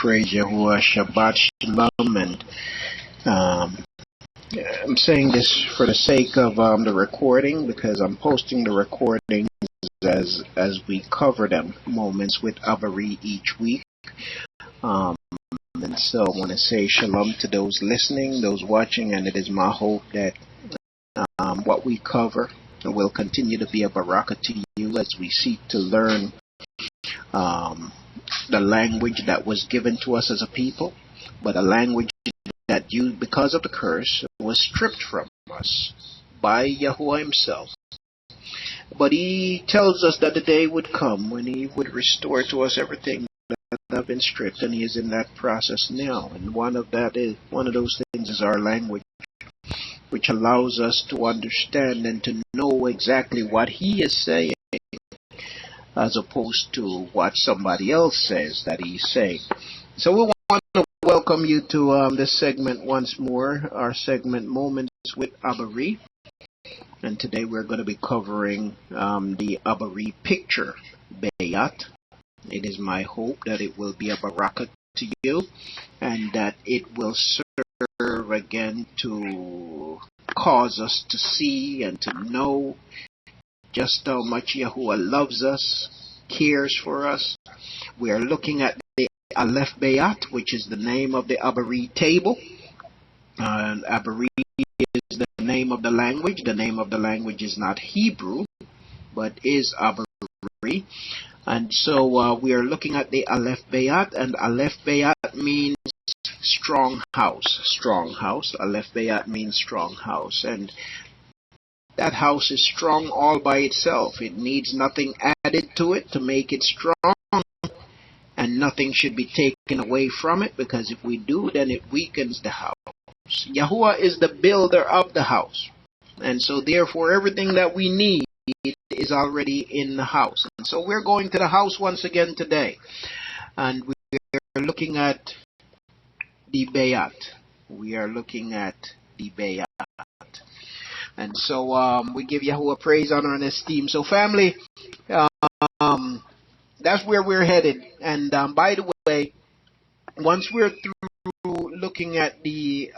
praise Yahuah, Shabbat Shalom, and I'm saying this for the sake of the recording, because I'm posting the recordings as we cover them, moments with Abary each week. And so I want to say shalom to those listening, those watching, and it is my hope that what we cover will continue to be a baraka to you as we seek to learn the language that was given to us as a people, but a language that because of the curse, was stripped from us by Yahuah himself. But he tells us that the day would come when he would restore to us everything that have been stripped, and he is in that process now. And one of those things is our language, which allows us to understand and to know exactly what he is saying, as opposed to what somebody else says that he's saying. So we want to welcome you to this segment once more, our segment Moments with Abary. And today we're going to be covering the Abary picture, Bayath. It is my hope that it will be a baraka to you, and that it will serve again to cause us to see and to know just how much Yahuah loves us, cares for us. We are looking at the Aleph Bayath, which is the name of the Abary table. And Abary is the name of the language. The name of the language is not Hebrew, but is Abary. And so we are looking at the Aleph Bayath, and Aleph Bayath means strong house. Strong house. Aleph Bayath means strong house. And that house is strong all by itself. It needs nothing added to it to make it strong, and nothing should be taken away from it, because if we do, then it weakens the house. Yahuah is the builder of the house, and so therefore everything that we need is already in the house. And so we're going to the house once again today, and we're looking at the Bayath. We are looking at the Bayath. And so we give Yahuah praise, honor, and esteem. So family, that's where we're headed. And by the way, once we're through looking at the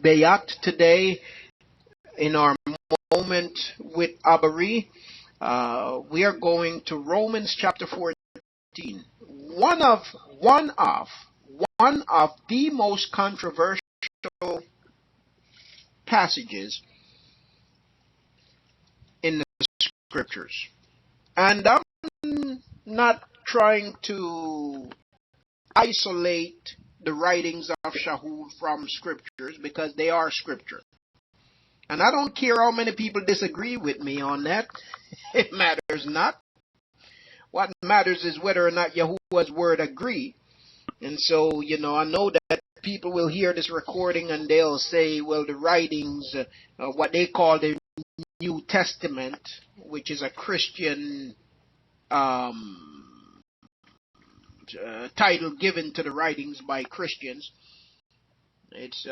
Bayath today, in our moment with Abary, we are going to Romans chapter 14. One of the most controversial passages in the scriptures. And I'm not trying to isolate the writings of Yahuah from scriptures, because they are scripture. And I don't care how many people disagree with me on that. It matters not. What matters is whether or not Yahuah's word agree. And so, I know that people will hear this recording and they'll say, well, the writings, what they call the New Testament, which is a Christian title given to the writings by Christians. It's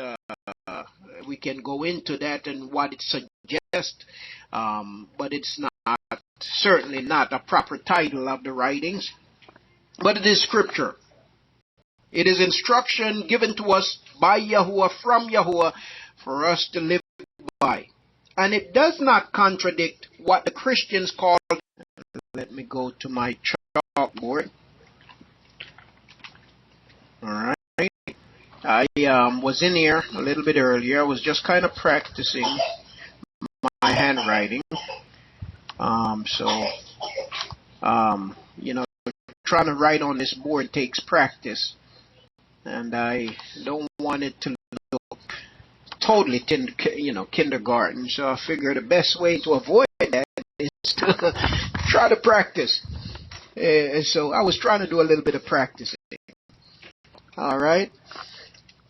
we can go into that and what it suggests, but it's certainly not a proper title of the writings. But it is scripture. It is instruction given to us by Yahuah, from Yahuah, for us to live by. And it does not contradict what the Christians call. Let me go to my chalkboard. Alright. I was in here a little bit earlier. I was just kind of practicing my handwriting. Trying to write on this board takes practice. And I don't want it to look totally kindergarten. So I figure the best way to avoid that is to try to practice. So I was trying to do a little bit of practicing. All right.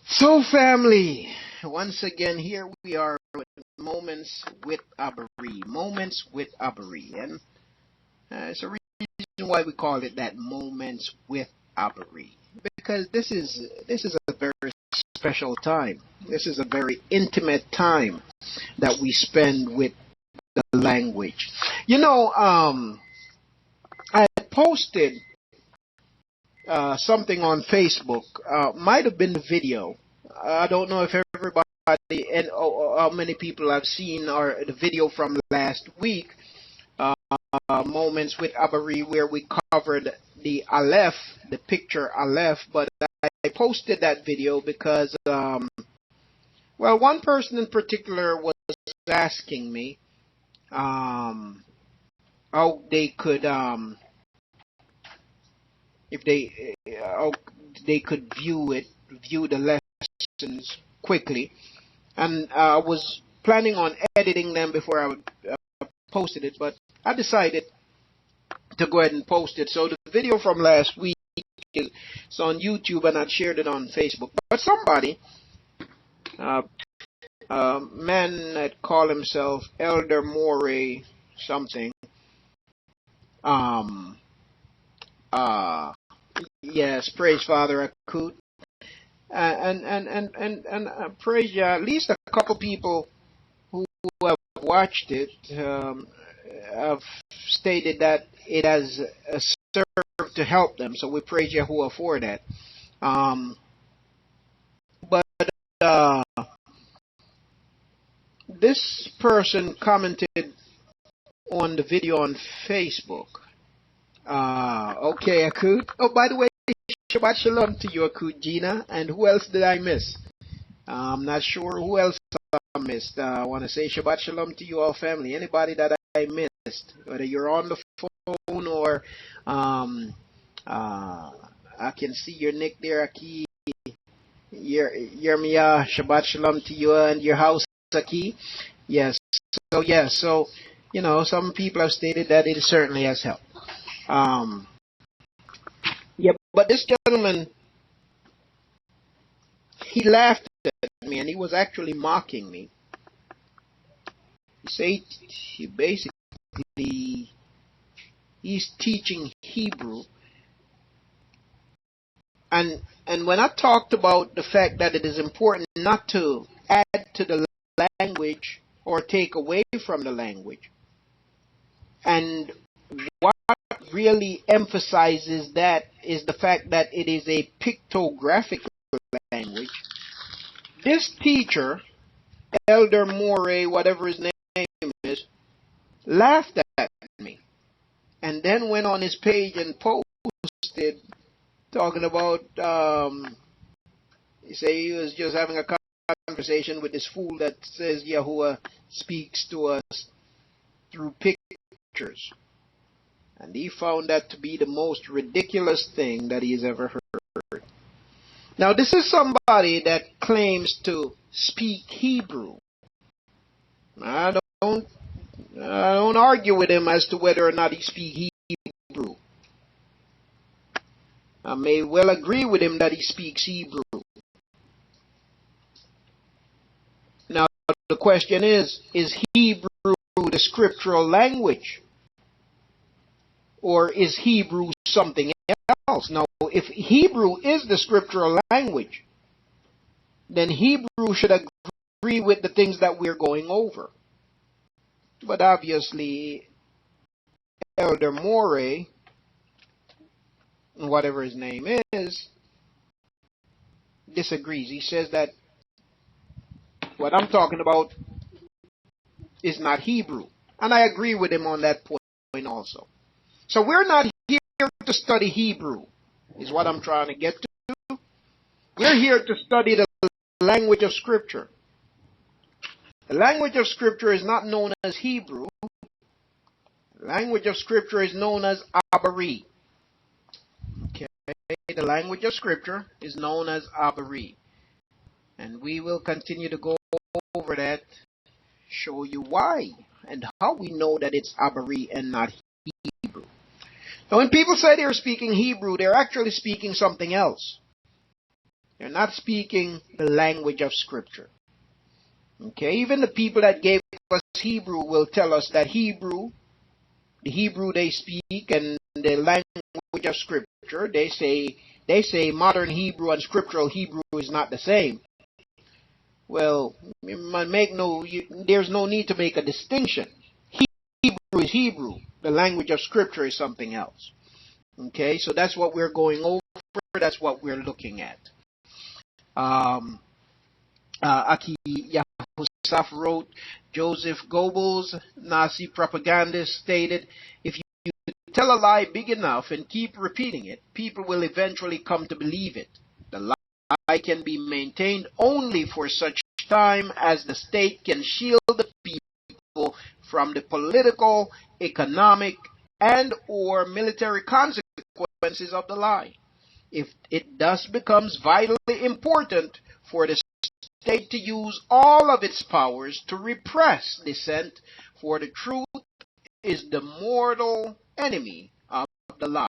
So family, once again, here we are with Moments with Abary. Moments with Abary. And it's a reason why we call it that, Moments with Abary. Because this is a very special time. This is a very intimate time that we spend with the language. I posted something on Facebook. Might have been the video. I don't know if everybody and how many people have seen the video from last week. Moments with Abary where we covered the Aleph, the picture Aleph, but I posted that video because, well, one person in particular was asking me how they could, if how they could view the lessons quickly, and I was planning on editing them before I would post it, but I decided to go ahead and post it. So the video from last week is on YouTube, and I shared it on Facebook. But somebody, man that called himself Elder Moray something, yes, praise Father Akut, and praise at least a couple people who have watched it have stated that it has served to help them. So we praise Yahuah for that. But this person commented on the video on Facebook. Okay, Akut. Oh, by the way, Shabbat Shalom to you, Akut, Gina. And who else did I miss? I'm not sure who else I missed. I want to say Shabbat Shalom to you all, family. Anybody that I missed, whether you're on the phone or I can see your nick there, Aki. Yermia, Shabbat Shalom to you and your house, Aki. Yes. So you know, some people have stated that it certainly has helped. Yeah, but this gentleman, he laughed at me and he was actually mocking me. He said he basically he's teaching Hebrew, and when I talked about the fact that it is important not to add to the language or take away from the language, and what really emphasizes that is the fact that it is a pictographic language. This teacher, Elder Moray, whatever his name is, laughed at me and then went on his page and posted talking about he said he was just having a conversation with this fool that says Yahuah speaks to us through pictures, and he found that to be the most ridiculous thing that he's ever heard. Now this is somebody that claims to speak Hebrew. I don't argue with him as to whether or not he speaks Hebrew. I may well agree with him that he speaks Hebrew. Now the question is Hebrew the scriptural language? Or is Hebrew something else? Now, if Hebrew is the scriptural language, then Hebrew should agree with the things that we're going over. But obviously, Elder Moray, whatever his name is, disagrees. He says that what I'm talking about is not Hebrew. And I agree with him on that point also. So we're not here to study Hebrew, is what I'm trying to get to. We're here to study the language of Scripture. The language of Scripture is not known as Hebrew. The language of Scripture is known as Abary. Okay, the language of Scripture is known as Abary. And we will continue to go over that, show you why and how we know that it's Abary and not Hebrew. Now, when people say they're speaking Hebrew, they're actually speaking something else. They're not speaking the language of Scripture. Okay, even the people that gave us Hebrew will tell us that Hebrew, the Hebrew they speak, and the language of Scripture, they say modern Hebrew and scriptural Hebrew is not the same. Well, there's no need to make a distinction. Hebrew is Hebrew. The language of Scripture is something else. Okay, so that's what we're going over. that's what we're looking at. Aki Yahusha wrote, Joseph Goebbels, Nazi propagandist, stated, if you tell a lie big enough and keep repeating it, people will eventually come to believe it. The lie can be maintained only for such time as the state can shield the people from the political, economic, and or military consequences of the lie. If it thus becomes vitally important for the state to use all of its powers to repress dissent, for the truth is the mortal enemy of the lie,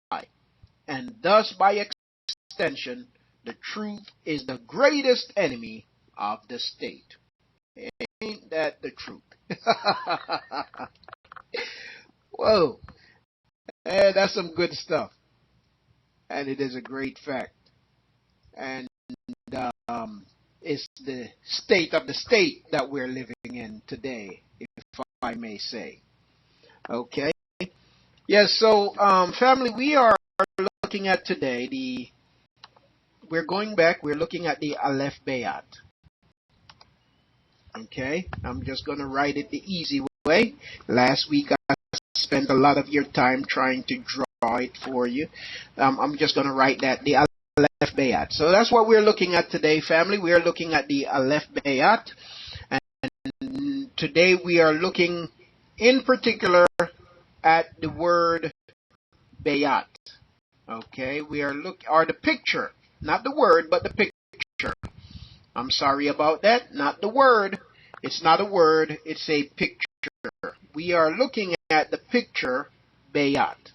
and thus by extension, the truth is the greatest enemy of the state. Ain't that the truth? Whoa, that's some good stuff, and it is a great fact, and it's the state of the state that we're living in today, if I may say. Okay. Yes. So, family, we are looking at today we're going back. We're looking at the Aleph Bayath. Okay. I'm just going to write it the easy way. Last week I spent a lot of your time trying to draw it for you. I'm just going to write that the Aleph Bayath. So that's what we're looking at today, family. We are looking at the Aleph Bayath, and today we are looking in particular at the word Bayath. Okay, we are the picture, not the word, but the picture. I'm sorry about that, not the word. It's not a word, it's a picture. We are looking at the picture Bayath.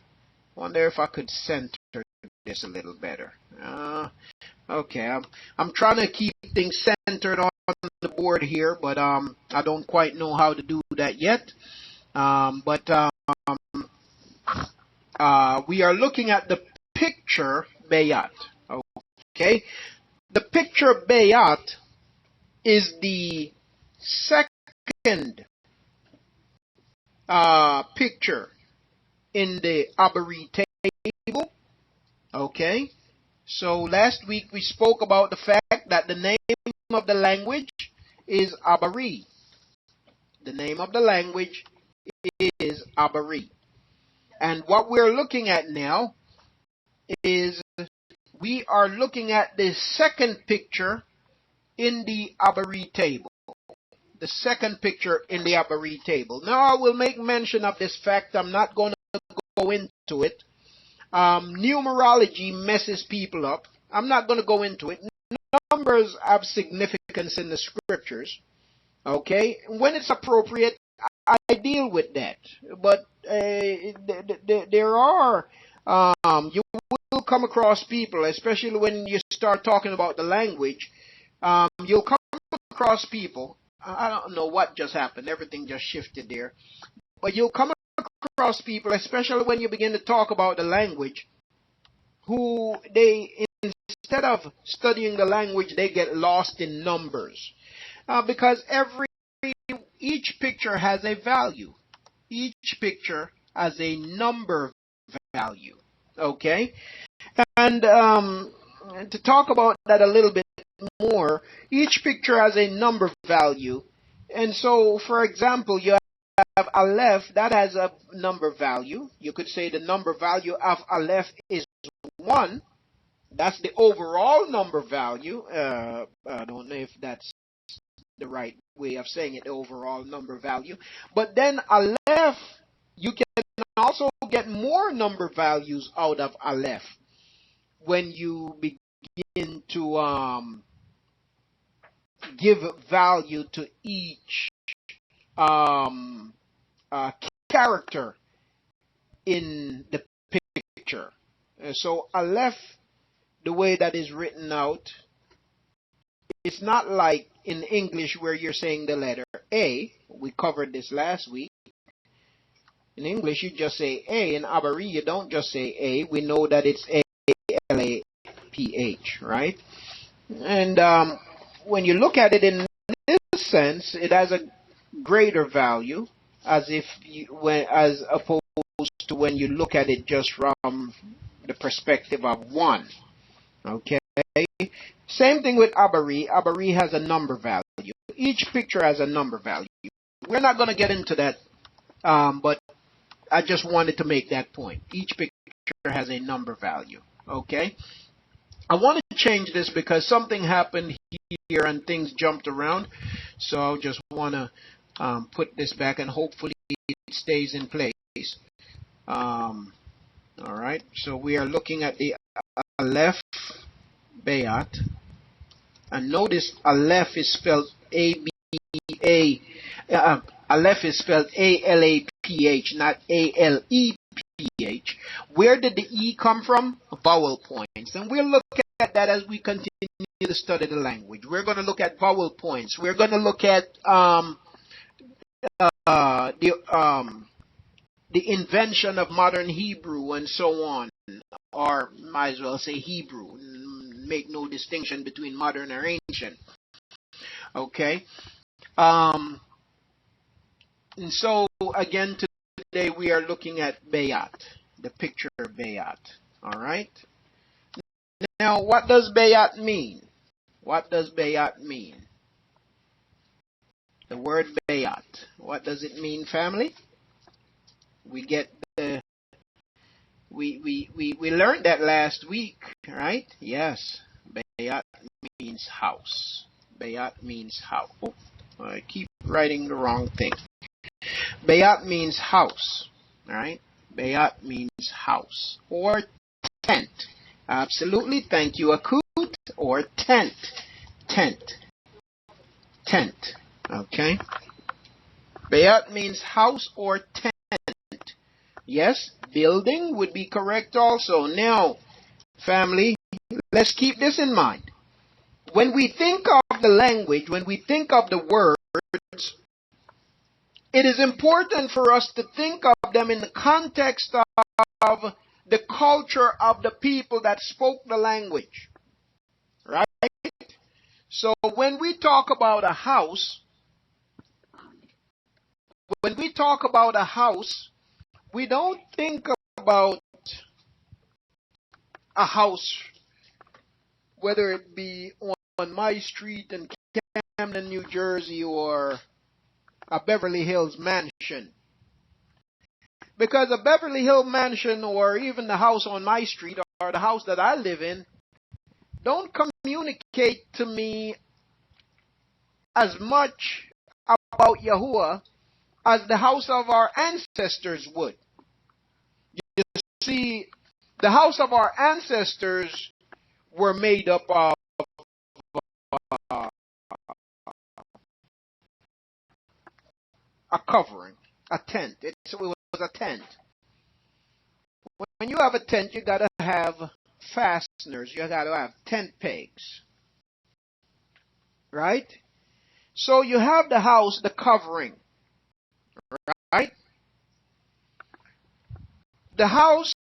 Wonder if I could center this a little better. Okay, I'm trying to keep things centered on the board here, but I don't quite know how to do that yet. We are looking at the picture Bayath. Okay, the picture Bayath is the second picture in the Abary table. Okay, so last week we spoke about the fact that the name of the language is Abary. The name of the language is Abary. And what we're looking at now is we are looking at the second picture in the Abary table. The second picture in the Abary table. Now I will make mention of this fact. I'm not going to go into it. Numerology messes people up. I'm not going to go into it. Numbers have significance in the scriptures. Okay? When it's appropriate, I deal with that. But there are, you will come across people, especially when you start talking about the language, you'll come across people, I don't know what just happened, everything just shifted there, but you'll come across people, especially when you begin to talk about the language, who instead of studying the language, they get lost in numbers. Because each picture has a value. Each picture has a number value. Okay? And to talk about that a little bit more, each picture has a number value. And so, for example, you have Aleph, that has a number value. You could say the number value of Aleph is 1. That's the overall number value. I don't know if that's the right way of saying it, the overall number value. But then Aleph, you can also get more number values out of Aleph when you begin to give value to each character in the picture. So Aleph, the way that is written out, it's not like in English where you're saying the letter A. We covered this last week. In English, you just say A. In Abari, you don't just say A. We know that it's A-L-A-P-H, right? And when you look at it in this sense, it has a greater value, as opposed to when you look at it just from the perspective of 1. Okay. Same thing with Abary. Abary has a number value. Each picture has a number value. We're not going to get into that, but I just wanted to make that point. Each picture has a number value. Okay. I want to change this because something happened here and things jumped around. So I just want to put this back and hopefully it stays in place. All right. So we are looking at the Aleph Bayath. And notice Aleph is spelled A-B-A. Aleph is spelled A-L-A-P-H, not A-L-E-P-H. Where did the E come from? Vowel points. And we'll look at that as we continue to study the language. We're going to look at vowel points. We're going to look at the invention of modern Hebrew and so on. Or might as well say Hebrew. Make no distinction between modern or ancient. Okay. And so again today we are looking at Bayath, the picture of Bayath. All right. Now what does Bayath mean? What does Bayath mean? The word Bayath. What does it mean, family? We get the we learned that last week, right? Yes. Bayath means house. Bayath means house. Oh, I keep writing the wrong thing. Bayath means house. Right? Bayath means house. Or tent. Absolutely. Thank you, Akut. Or tent. Tent. Tent. Okay? Bayath means house or tent. Yes, building would be correct also. Now, family, let's keep this in mind. When we think of the language, when we think of the words, it is important for us to think of them in the context of the culture of the people that spoke the language. Right? So when we talk about a house, we don't think about a house, whether it be on my street in Camden, New Jersey, or a Beverly Hills mansion. Because a Beverly Hills mansion, or even the house on my street, or the house that I live in, don't communicate to me as much about Yahuah as the house of our ancestors would. You see, the house of our ancestors were made up of a covering, a tent. It was a tent. When you have a tent, you gotta have fasteners. You gotta have tent pegs. Right? So you have the house, the covering. Right? The house,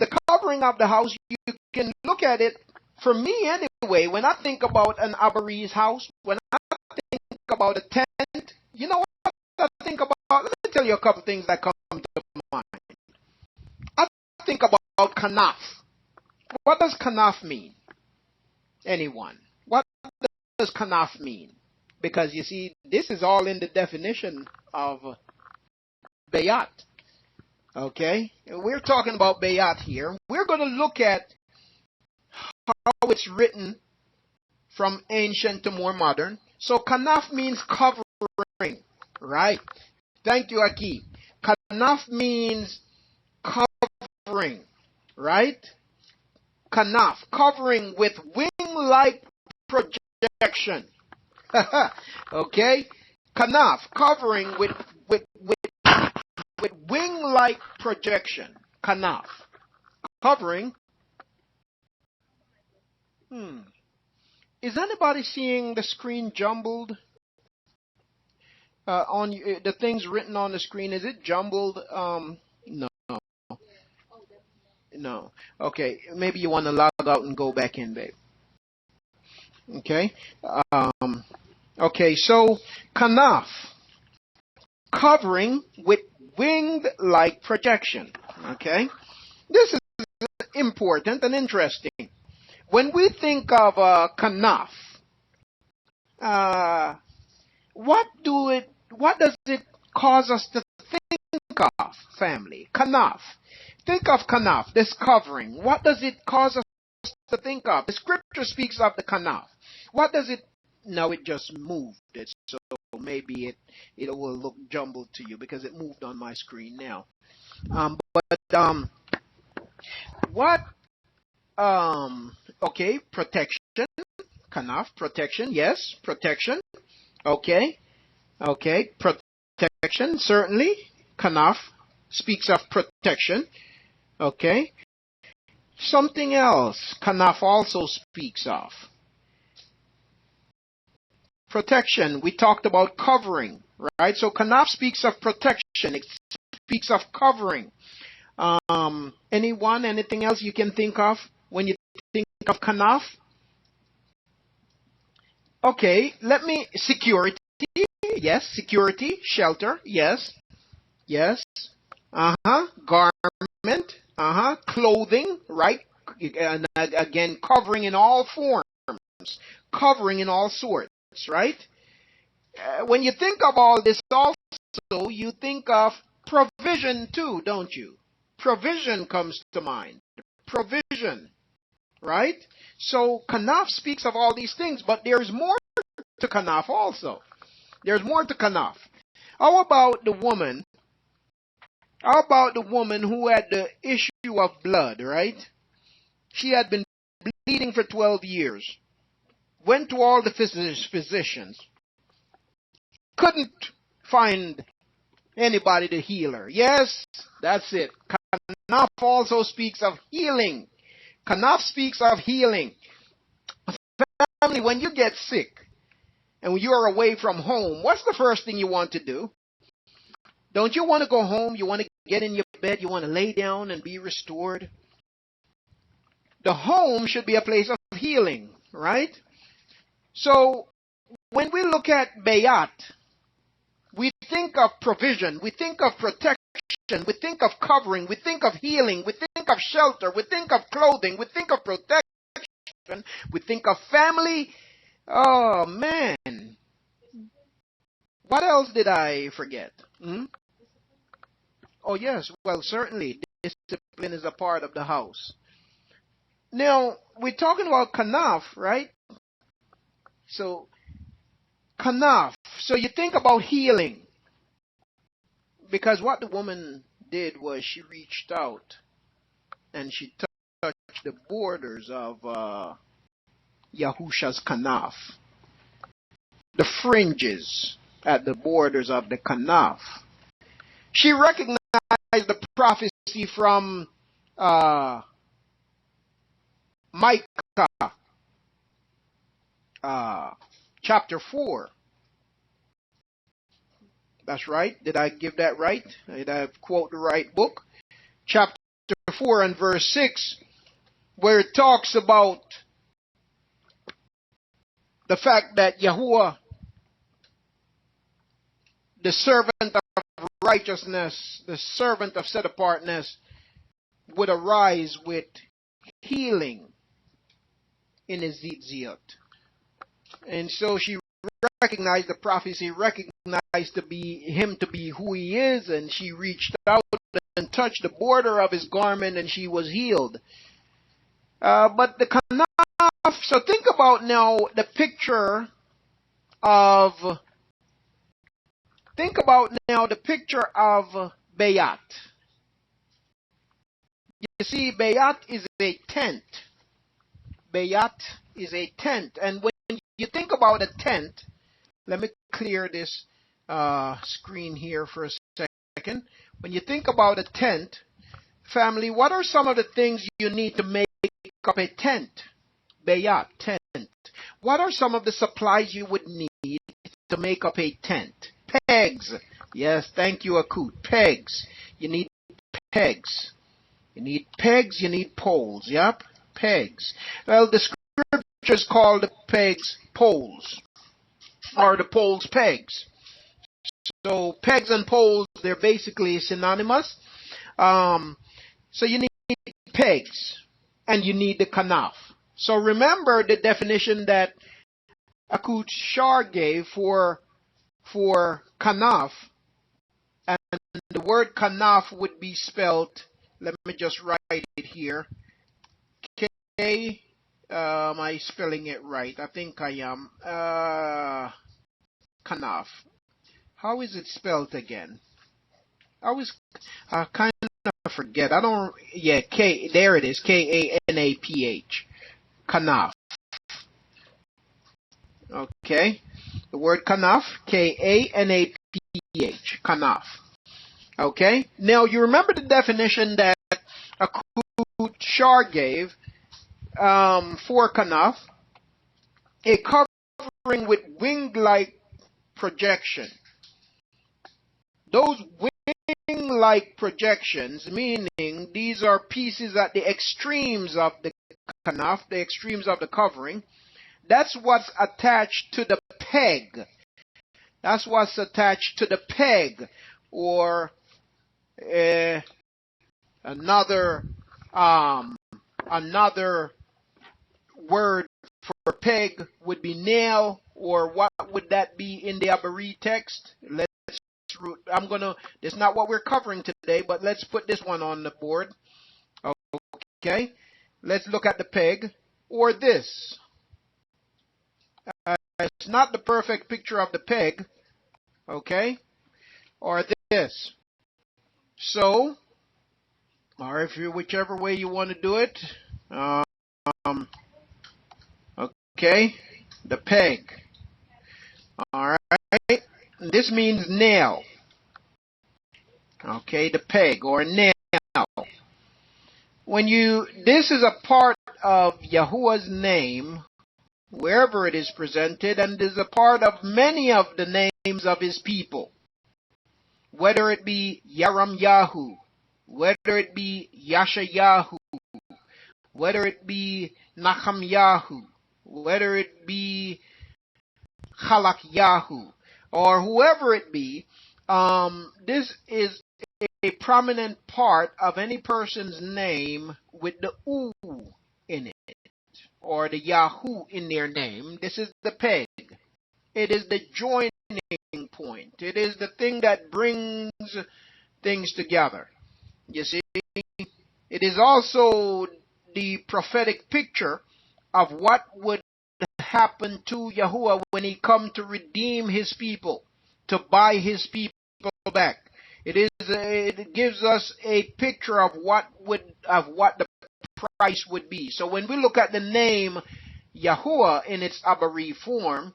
the covering of the house, you can look at it, for me anyway, when I think about an Abary's house, when I think about a tent, you know what I think about? Let me tell you a couple things that come to mind. I think about Kanaph. What does Kanaph mean? Anyone? What does Kanaph mean? Because you see, this is all in the definition of Bayath. Okay? We're talking about Bayath here. We're going to look at how it's written from ancient to more modern. So Kanaph means covering. Right? Thank you, Aki. Kanaph means covering. Right? Kanaph, covering with wing-like projection. Okay? Kanaph, covering with wing-like projection. Kanaph. Covering. Is anybody seeing the screen jumbled? On the things written on the screen, is it jumbled? No. No. Okay, maybe you want to log out and go back in, babe. Okay. Okay, so Kanaph, covering with winged-like projection. Okay, this is important and interesting. When we think of Kanaph, what does it cause us to think of, family? Kanaph. Think of Kanaph, this covering. What does it cause us to think of? The scripture speaks of the Kanaph. What does it? No, it just moved. So maybe it will look jumbled to you because it moved on my screen now. What? Okay, protection. Kanaph, protection. Yes, protection. Okay. Protection, certainly. Kanaph speaks of protection. Okay. Something else Kanaph also speaks of. Protection. We talked about covering, right? So Kanaph speaks of protection. It speaks of covering. Anything else you can think of when you think of Kanaph? Okay, security. Yes, security, shelter. Yes. Garment. Clothing, right? And again, covering in all forms, covering in all sorts, right? When you think of all this also, you think of provision too, don't you? Provision comes to mind. Provision, right? So Kanaph speaks of all these things, but there's more to Kanaph also. There's more to Kanaph. How about the woman? How about the woman who had the issue of blood, right? She had been bleeding for 12 years. Went to all the physicians. Couldn't find anybody to heal her. Yes, that's it. Kanaph also speaks of healing. Kanaph speaks of healing. Family, when you get sick and when you're away from home, what's the first thing you want to do? Don't you want to go home? You want to get in your bed? You want to lay down and be restored? The home should be a place of healing, right? So when we look at Bayath, we think of provision, we think of protection, we think of covering, we think of healing, we think of shelter, we think of clothing, we think of protection, we think of family. Oh man. What else did I forget? Oh yes, well certainly discipline is a part of the house. Now, we're talking about Kanaph, right? So, Kanaph. So you think about healing. Because what the woman did was she reached out and she touched the borders of Yahusha's Kanaph. The fringes at the borders of the Kanaph. She recognized the prophecy from Micah chapter 4. That's right. Did I give that right? Did I quote the right book? Chapter 4 and verse 6, where it talks about the fact that Yahuah, the servant of righteousness, the servant of set apartness, would arise with healing in his Zitzit. And so she recognized the prophecy, recognized him to be who he is, and she reached out and touched the border of his garment, and she was healed. But the Kanaph, so think about now the picture of Bayath. You see, Bayath is a tent. Bayath is a tent. And when you think about a tent, let me clear this screen here for a second. When you think about a tent, family, what are some of the things you need to make up a tent? Bayath, tent. What are some of the supplies you would need to make up a tent? Pegs. Yes, thank you, Akut. Pegs. You need pegs. You need pegs, you need poles. Yep, pegs. Well, the scriptures call the pegs poles, or the poles pegs. So pegs and poles, they're basically synonymous. So you need pegs, and you need the Kanaph. So remember the definition that Akut Shar gave for Kanaph, and the word Kanaph would be spelled, let me just write it here, K, am I spelling it right? I think I am. Kanaph. How is it spelled again? I kind of forget. I don't, yeah, there it is, Kanaph. Kanaph. Okay. The word Kanaph, Kanaph. Kanaph. Okay. Now you remember the definition that Akut Shar gave for Kanaph: a covering with wing-like projection. Those wing-like projections, meaning these are pieces at the extremes of the Kanaph, the extremes of the covering. That's what's attached to the peg. That's what's attached to the peg, or another word for peg would be nail, or what would that be in the Abary text? This is not what we're covering today, but let's put this one on the board. Okay, let's look at the peg, or this. It's not the perfect picture of the peg, okay, or this. So, or whichever way you want to do it. Okay, the peg. All right, this means nail. Okay, the peg or nail. This is a part of Yahuah's name, wherever it is presented, and is a part of many of the names of his people. Whether it be Yaram Yahu, whether it be Yasha Yahu, whether it be Nacham Yahu, whether it be Chalak Yahu, or whoever it be, this is a prominent part of any person's name with the U in it, or the Yahu in their name. This is the peg. It is the joining point. It is the thing that brings things together. You see, it is also the prophetic picture of what would happen to Yahuah when he come to redeem his people, to buy his people back. It gives us a picture of what the price would be. So when we look at the name Yahuah in its Abari form,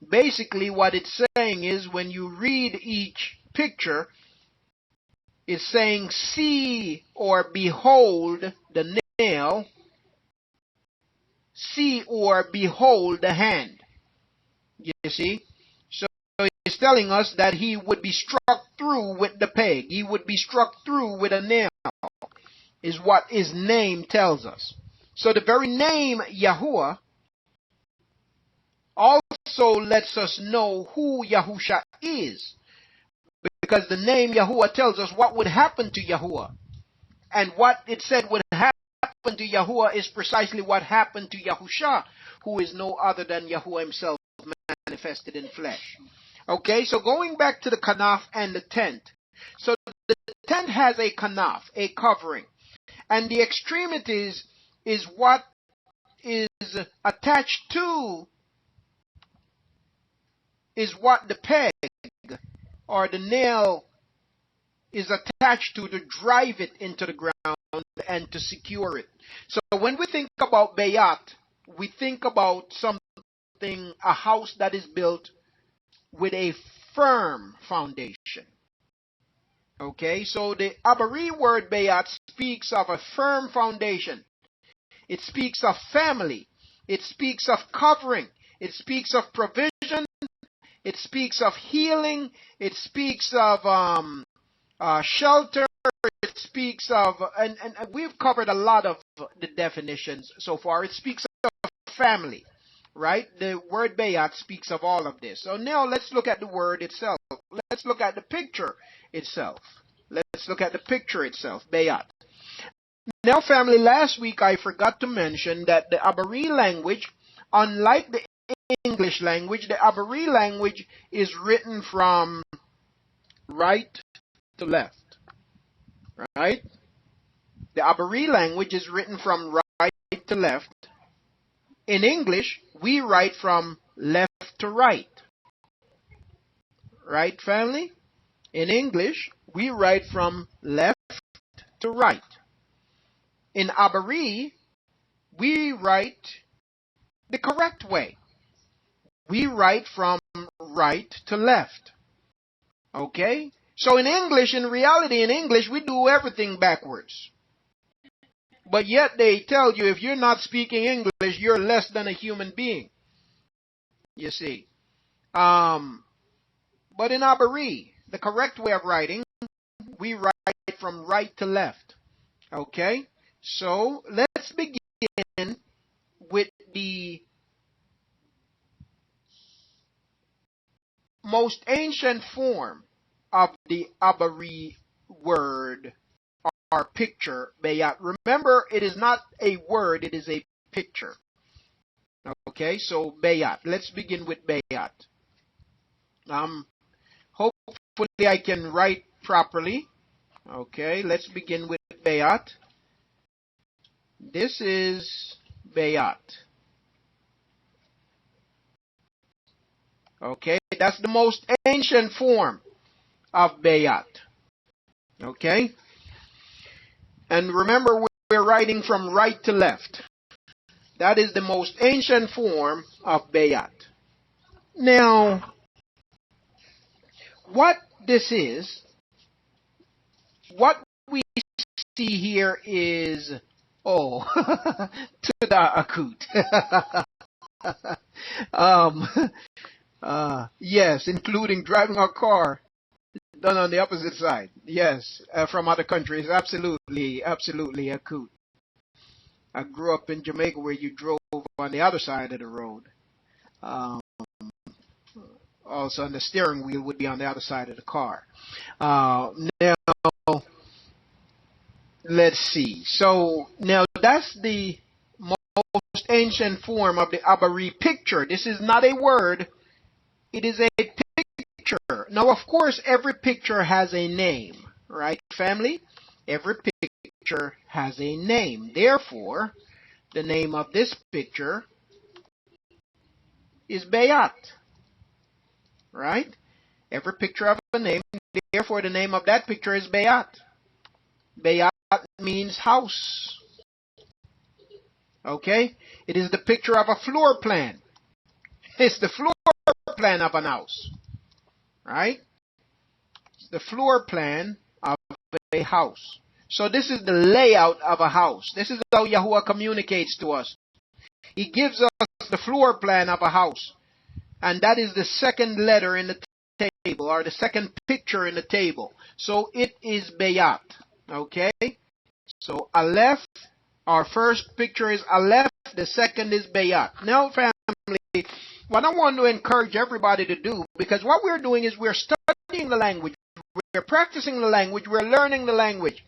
basically what it's saying is, when you read each picture, it's saying see or behold the nail, see or behold the hand. You see? So it's telling us that he would be struck through with the peg. He would be struck through with a nail, is what his name tells us. So the very name Yahuah also lets us know who Yahusha is, because the name Yahuah tells us what would happen to Yahuah. And what it said would happen to Yahuah is precisely what happened to Yahusha, who is no other than Yahuah himself manifested in flesh. Okay, so going back to the Kanaph and the tent. So the tent has a Kanaph, a covering. And the extremities is what is attached to, is what the peg or the nail is attached to drive it into the ground and to secure it. So when we think about Bayath, we think about something, a house that is built with a firm foundation. Okay, so the Abari word Bayath speaks of a firm foundation. It speaks of family. It speaks of covering. It speaks of provision. It speaks of healing. It speaks of shelter. It speaks of, and we've covered a lot of the definitions so far. It speaks of family, right? The word Bayath speaks of all of this. So now let's look at the word itself. Let's look at the picture itself. Let's look at the picture itself, Bayath. Now, family, last week I forgot to mention that the Abary language, unlike the English language, the Abary language is written from right to left. Right? The Abary language is written from right to left. In English, we write from left to right. Right, family? In English, we write from left to right. In Abary, we write the correct way. We write from right to left. Okay? So in English, in reality, in English, we do everything backwards. But yet they tell you if you're not speaking English, you're less than a human being. You see. But in Abary, the correct way of writing, we write from right to left. Okay? So let's begin with the most ancient form of the Abary word or picture, Bayath. Remember, it is not a word, it is a picture. Okay, so Bayath. Let's begin with Bayath. Hopefully I can write properly. Okay, let's begin with Bayath. This is Bayath. Okay, that's the most ancient form of Bayath. Okay? And remember, we're writing from right to left. That is the most ancient form of Bayath. Now, what this is, what we see here is, oh, to the akut. Yes, including driving our car done on the opposite side. Yes, from other countries. Absolutely, absolutely akut. I grew up in Jamaica where you drove on the other side of the road. Also, on the steering wheel would be on the other side of the car. Now, let's see. So, now that's the most ancient form of the Abary picture. This is not a word. It is a picture. Now, of course, every picture has a name. Right, family? Every picture has a name. Therefore, the name of this picture is Bayath. Right? Every picture has a name. Therefore, the name of that picture is Bayath. Bayath means house. Okay? It is the picture of a floor plan. It's the floor plan of an house. Right? It's the floor plan of a house. So this is the layout of a house. This is how Yahuah communicates to us. He gives us the floor plan of a house. And that is the second letter in the table, or the second picture in the table. So it is Bayath. Okay? So Aleph, our first picture is Aleph, the second is Bayath. Now, family, what I want to encourage everybody to do, because what we're doing is we're studying the language, we're practicing the language, we're learning the language.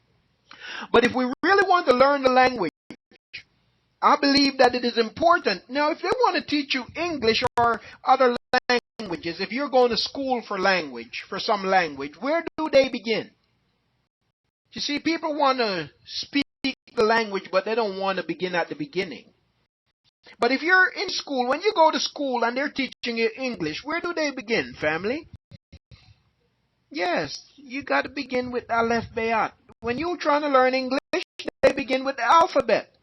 But if we really want to learn the language, I believe that it is important. Now, if they want to teach you English or other languages, if you're going to school for language, for some language, where do they begin? You see, people want to speak the language, but they don't want to begin at the beginning. But if you're in school, when you go to school and they're teaching you English, where do they begin, family? Yes, you got to begin with Aleph Bayath. When you're trying to learn English, they begin with the alphabet.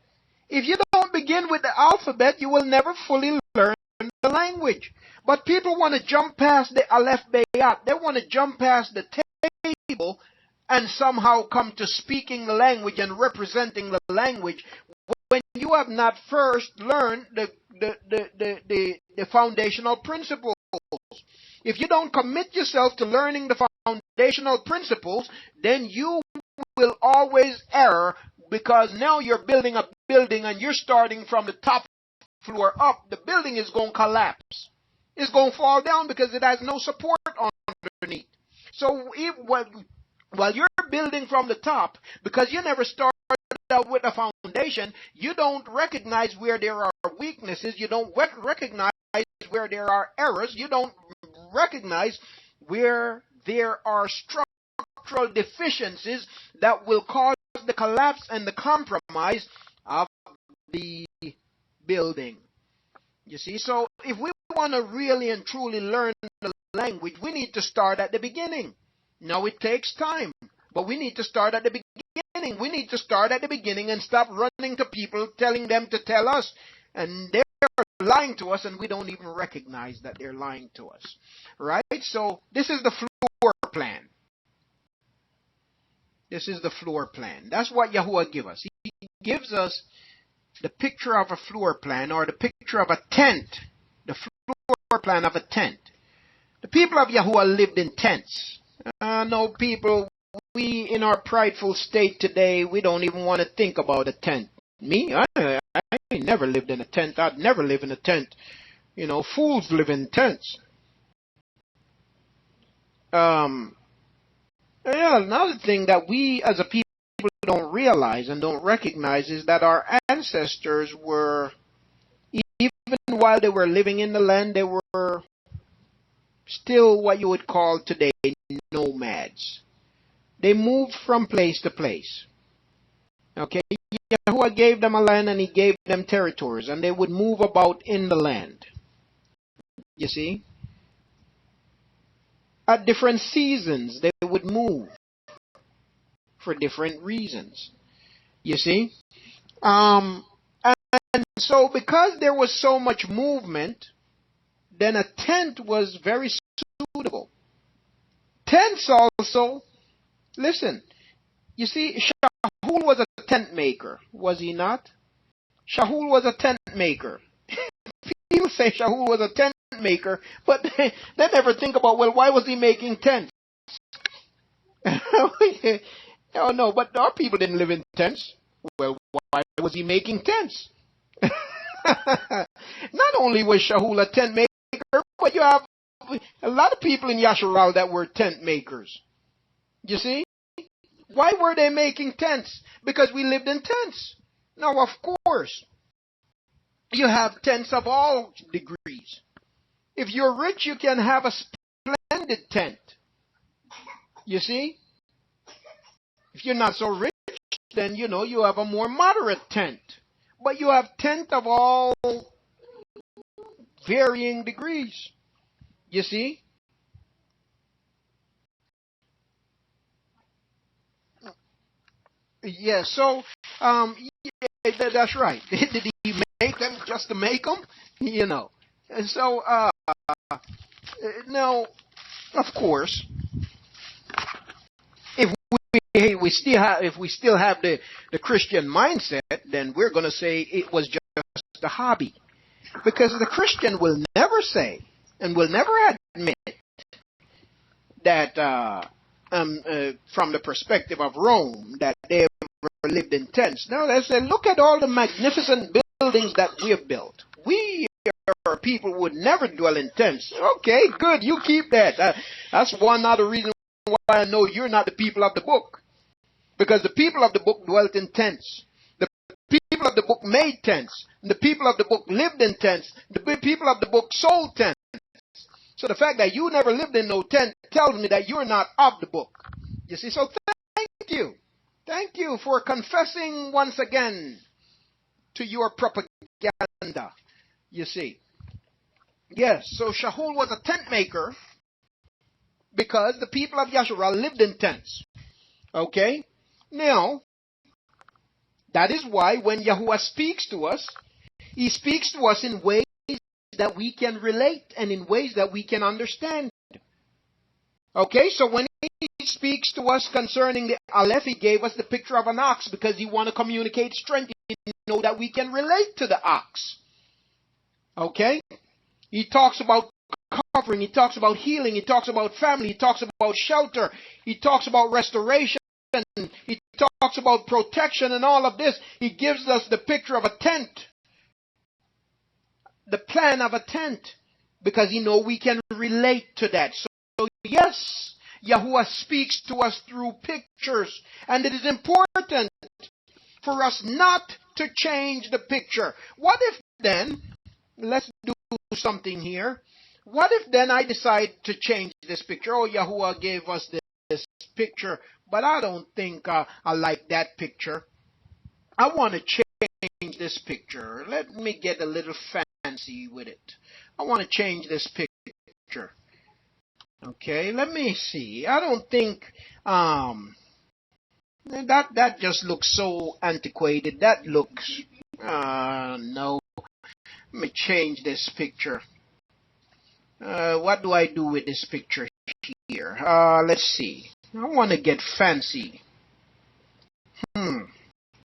If you don't begin with the alphabet, you will never fully learn the language. But people want to jump past the Aleph Bayath. They want to jump past the table and somehow come to speaking the language and representing the language when you have not first learned the foundational principles. If you don't commit yourself to learning the foundational principles, then you will always err, because now you're building a building and you're starting from the top floor up. The building is going to collapse. It's going to fall down because it has no support underneath. So while you're building from the top, because you never started out with a foundation, you don't recognize where there are weaknesses. You don't recognize where there are errors. You don't recognize where there are structural deficiencies that will cause the collapse and the compromise of the building. You see, so if we want to really and truly learn the language, we need to start at the beginning. Now, it takes time, but we need to start at the beginning. We need to start at the beginning and stop running to people, telling them to tell us. And they're lying to us, and we don't even recognize that they're lying to us. Right? So, this is the floor plan. This is the floor plan. That's what Yahuah gives us. He gives us the picture of a floor plan, or the picture of a tent. The floor plan of a tent. The people of Yahuah lived in tents. No, people, we in our prideful state today, we don't even want to think about a tent. Me, I never lived in a tent. I'd never live in a tent. You know, fools live in tents. Another thing that we as a people don't realize and don't recognize is that our ancestors were, even while they were living in the land, they were still what you would call today nomads. They moved from place to place. Okay, Yahuah gave them a land and he gave them territories, and they would move about in the land. You see? At different seasons, they would move for different reasons. You see? And so because there was so much movement, then a tent was very suitable. Tents also, listen, you see, Shaul was a tent maker, was he not? Shaul was a tent maker. People say Shaul was a tent maker, but they never think about, well, why was he making tents? Oh no, but our people didn't live in tents. Well, why was he making tents? Not only was Shaul a tent maker, but you have a lot of people in Yasharal that were tent makers. You see? Why were they making tents? Because we lived in tents. Now, of course, you have tents of all degrees. If you're rich, you can have a splendid tent. You see? If you're not so rich, then, you know, you have a more moderate tent. But you have tent of all varying degrees. You see? Yeah, so, that's right. Did he make them just to make them? You know. And so, now, of course, if we still have the Christian mindset, then we're going to say it was just a hobby. Because the Christian will never say and will never admit that from the perspective of Rome, that they ever lived in tents. No, they say, look at all the magnificent buildings that we have built. We are people who would never dwell in tents. Okay, good, you keep that. That's one other reason why I know you're not the people of the book. Because the people of the book dwelt in tents. The people of the book made tents. The people of the book lived in tents. The people of the book sold tents. So the fact that you never lived in no tent tells me that you're not of the book. You see, so thank you. Thank you for confessing once again to your propaganda. You see. Yes, so Shaul was a tent maker because the people of Yasharal lived in tents. Okay? Now, that is why when Yahuah speaks to us, he speaks to us in ways that we can relate and in ways that we can understand. Okay, so when he speaks to us concerning the Aleph, he gave us the picture of an ox because he want to communicate strength. He know that we can relate to the ox. Okay? He talks about covering, he talks about healing, he talks about family, he talks about shelter, he talks about restoration, he talks about protection and all of this. He gives us the picture of a tent. The plan of a tent, because he know we can relate to that. So yes, Yahuah speaks to us through pictures, and it is important for us not to change the picture. What if then, let's do something here. What if then I decide to change this picture? Oh, Yahuah gave us this picture, but I don't think I like that picture. I want to change this picture. Let me get a little fancy with it. I want to change this picture. Okay, let me see. I don't think that just looks so antiquated. That looks no. Let me change this picture. What do I do with this picture here? Let's see. I want to get fancy.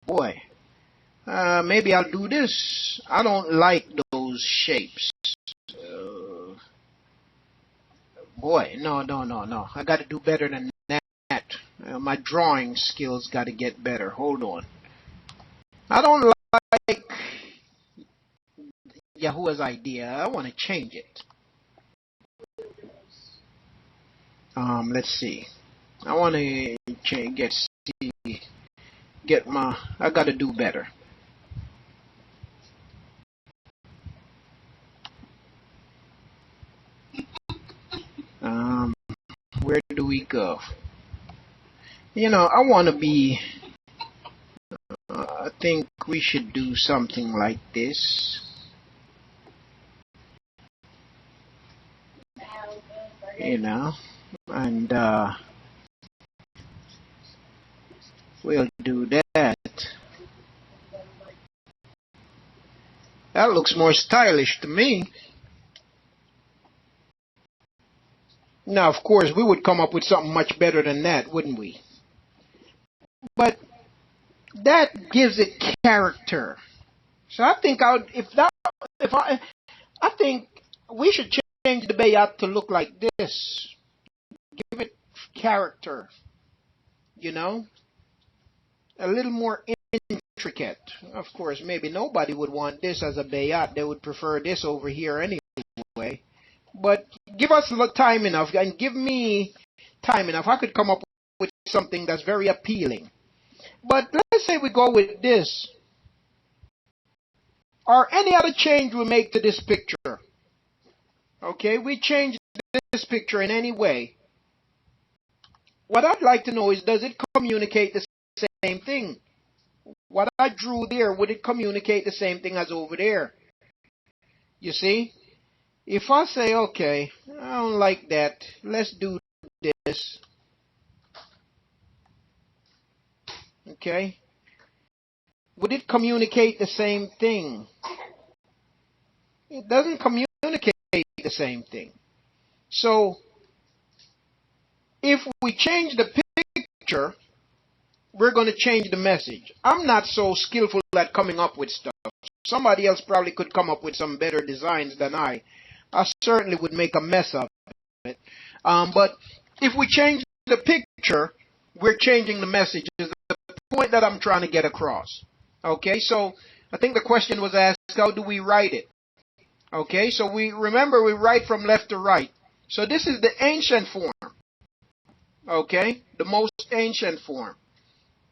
Boy. Maybe I'll do this. I don't like those shapes. Boy, no. I got to do better than that. My drawing skills got to get better. Hold on. I don't like Yahuah's idea. I want to change it. Let's see. I want to I got to do better. Where do we go? I want to be, I think we should do something like this. And we'll do that. That looks more stylish to me. Now, of course, we would come up with something much better than that, wouldn't we? But that gives it character. So I think I think we should change the Bayath to look like this. Give it character. A little more intricate. Of course, maybe nobody would want this as a Bayath. They would prefer this over here anyway. But give us time enough, and give me time enough. I could come up with something that's very appealing. But let's say we go with this. Or any other change we make to this picture. Okay, we change this picture in any way. What I'd like to know is, does it communicate the same thing? What I drew there, would it communicate the same thing as over there? You see? If I say, okay, I don't like that, let's do this. Okay? Would it communicate the same thing? It doesn't communicate the same thing. So, if we change the picture, we're going to change the message. I'm not so skillful at coming up with stuff. Somebody else probably could come up with some better designs than I. I certainly would make a mess of it. But if we change the picture, we're changing the message. Is the point that I'm trying to get across. Okay, so I think the question was asked, how do we write it? Okay, so we write from left to right. So this is the ancient form. Okay, the most ancient form.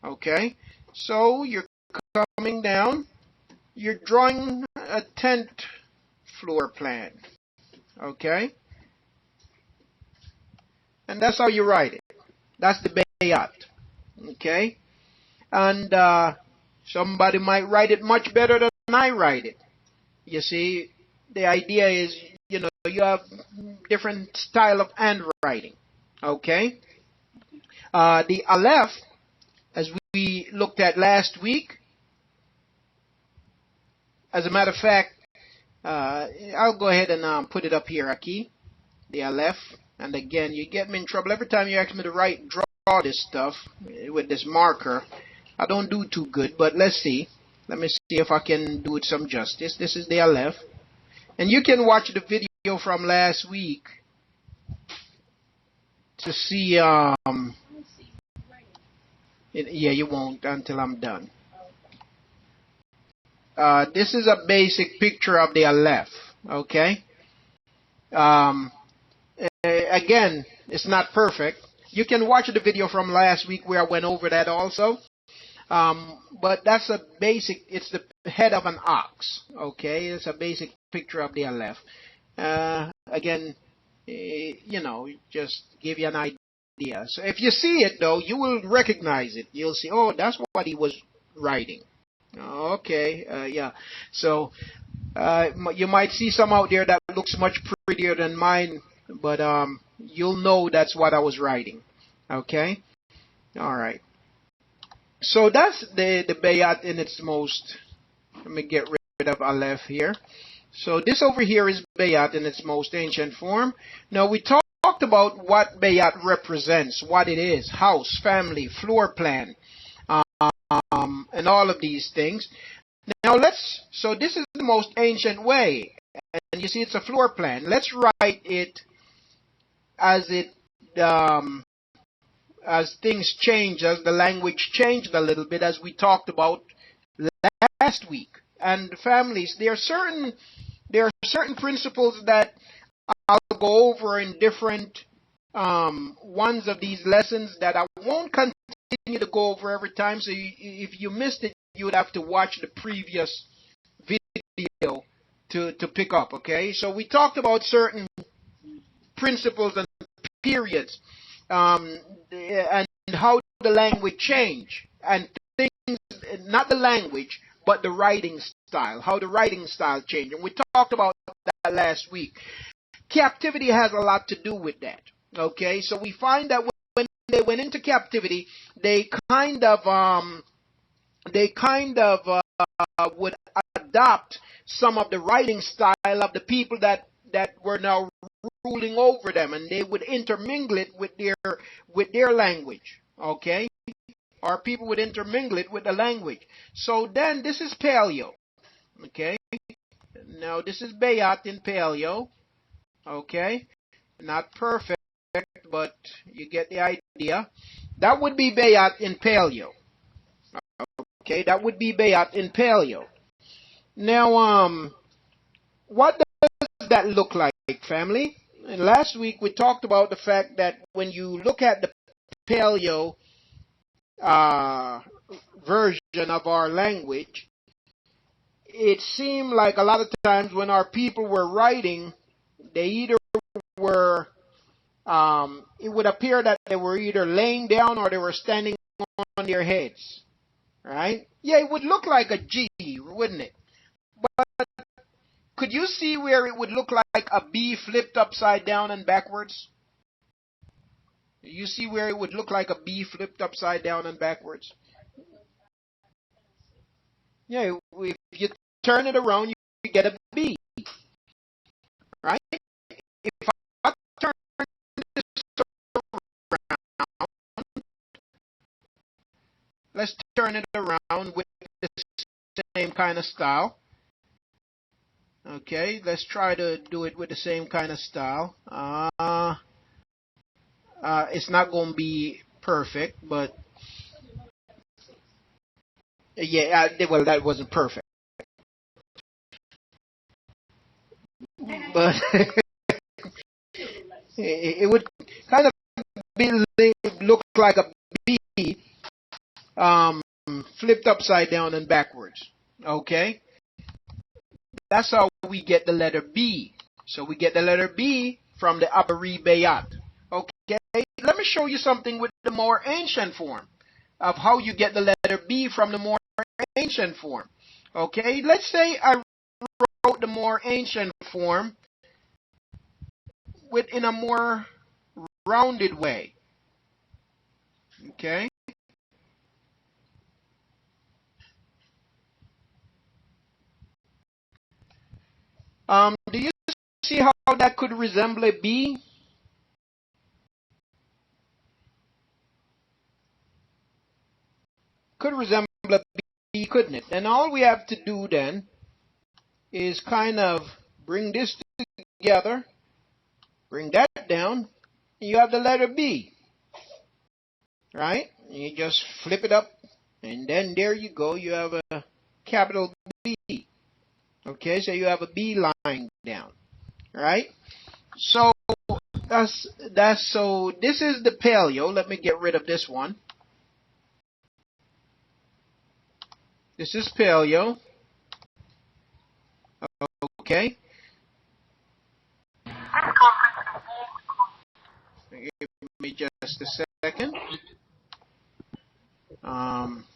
Okay, so you're coming down. You're drawing a tent floor plan. Okay, and that's how you write it. That's the Bayath. Okay, and somebody might write it much better than I write it. You see, the idea is, you have different style of handwriting. Okay, the Aleph, as we looked at last week. As a matter of fact, I'll go ahead and put it up here, Aki. The Aleph. And again, you get me in trouble every time you ask me to draw this stuff with this marker. I don't do too good, but let's see. Let me see if I can do it some justice. This is the Aleph. And you can watch the video from last week to see, yeah, you won't until I'm done. This is a basic picture of the Aleph, okay? Again, it's not perfect. You can watch the video from last week where I went over that also. But that's a basic, it's the head of an ox. Okay, it's a basic picture of the Aleph. Again, just give you an idea. So if you see it though, you will recognize it. You'll see, oh, that's what he was writing. Okay, yeah. So you might see some out there that looks much prettier than mine, but you'll know that's what I was writing. Okay, all right. So that's the Bayath in its most. Let me get rid of Aleph here. So this over here is Bayath in its most ancient form. Now we talked about what Bayath represents, what it is: house, family, floor plan, and all of these things. Now so this is the most ancient way, and you see it's a floor plan. Let's write it as as things change, as the language changed a little bit, as we talked about last week. And families, there are certain principles that I'll go over in different ones of these lessons that I won't continue to go over every time. So if you missed it, you would have to watch the previous video to pick up. Okay, so we talked about certain principles and periods, and how the language change, and things, not the language, but the writing style, how the writing style changed. And we talked about that last week. Captivity has a lot to do with that. Okay, so we find that when they went into captivity, they kind of would adopt some of the writing style of the people that were now ruling over them, and they would intermingle it with their language. Okay, or people would intermingle it with the language. So then this is Paleo. Okay, now this is Bayath in Paleo. Okay, not perfect, but you get the idea. That would be Bayath in Paleo. Okay, that would be Bayath in Paleo. Now, what does that look like, family? And last week we talked about the fact that when you look at the Paleo version of our language, it seemed like a lot of times when our people were writing, they either were, it would appear that they were either laying down or they were standing on their heads. Right? Yeah, it would look like a G, wouldn't it? But could you see where it would look like a B flipped upside down and backwards? You see where it would look like a B flipped upside down and backwards? Yeah, if you turn it around, you get a B. Right? If I turn this around, let's turn it around with the same kind of style. Okay, let's try to do it with the same kind of style. It's not going to be perfect, but yeah, well, that wasn't perfect. But it would kind of look like a B, flipped upside down and backwards. Okay, that's how we get the letter B. So we get the letter B from the Abary Bayath. Okay, let me show you something with the more ancient form of how you get the letter B from the more ancient form. Okay, let's say I wrote the more ancient form in a more rounded way. Okay. Do you see how that could resemble a B? Could resemble a B, couldn't it? And all we have to do then is kind of bring this together, bring that down, and you have the letter B. Right? And you just flip it up, and then there you go. You have a capital B. Okay, so you have a B line down. Right? So so this is the Paleo. Let me get rid of this one. This is Paleo. Okay. Give me just a second.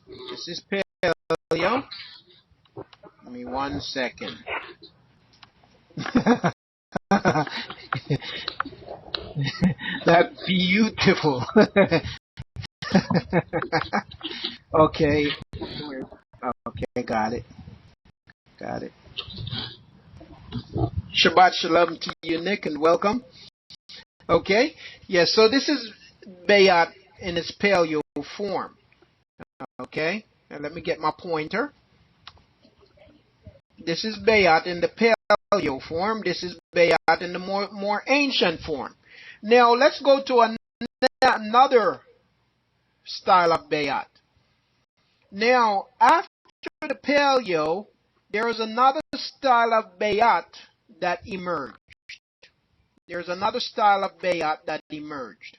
This is Paleo. Give me 1 second. That's beautiful. Okay. Okay, got it. Got it. Shabbat shalom to you, Nick, and welcome. Okay. Yeah, so this is Bayath in its paleo form. Okay. And let me get my pointer. This is Bayath in the paleo form. This is Bayath in the more ancient form. Now, let's go to another style of Bayath. Now, after the paleo, there is another style of Bayath that emerged. There's another style of Bayath that emerged.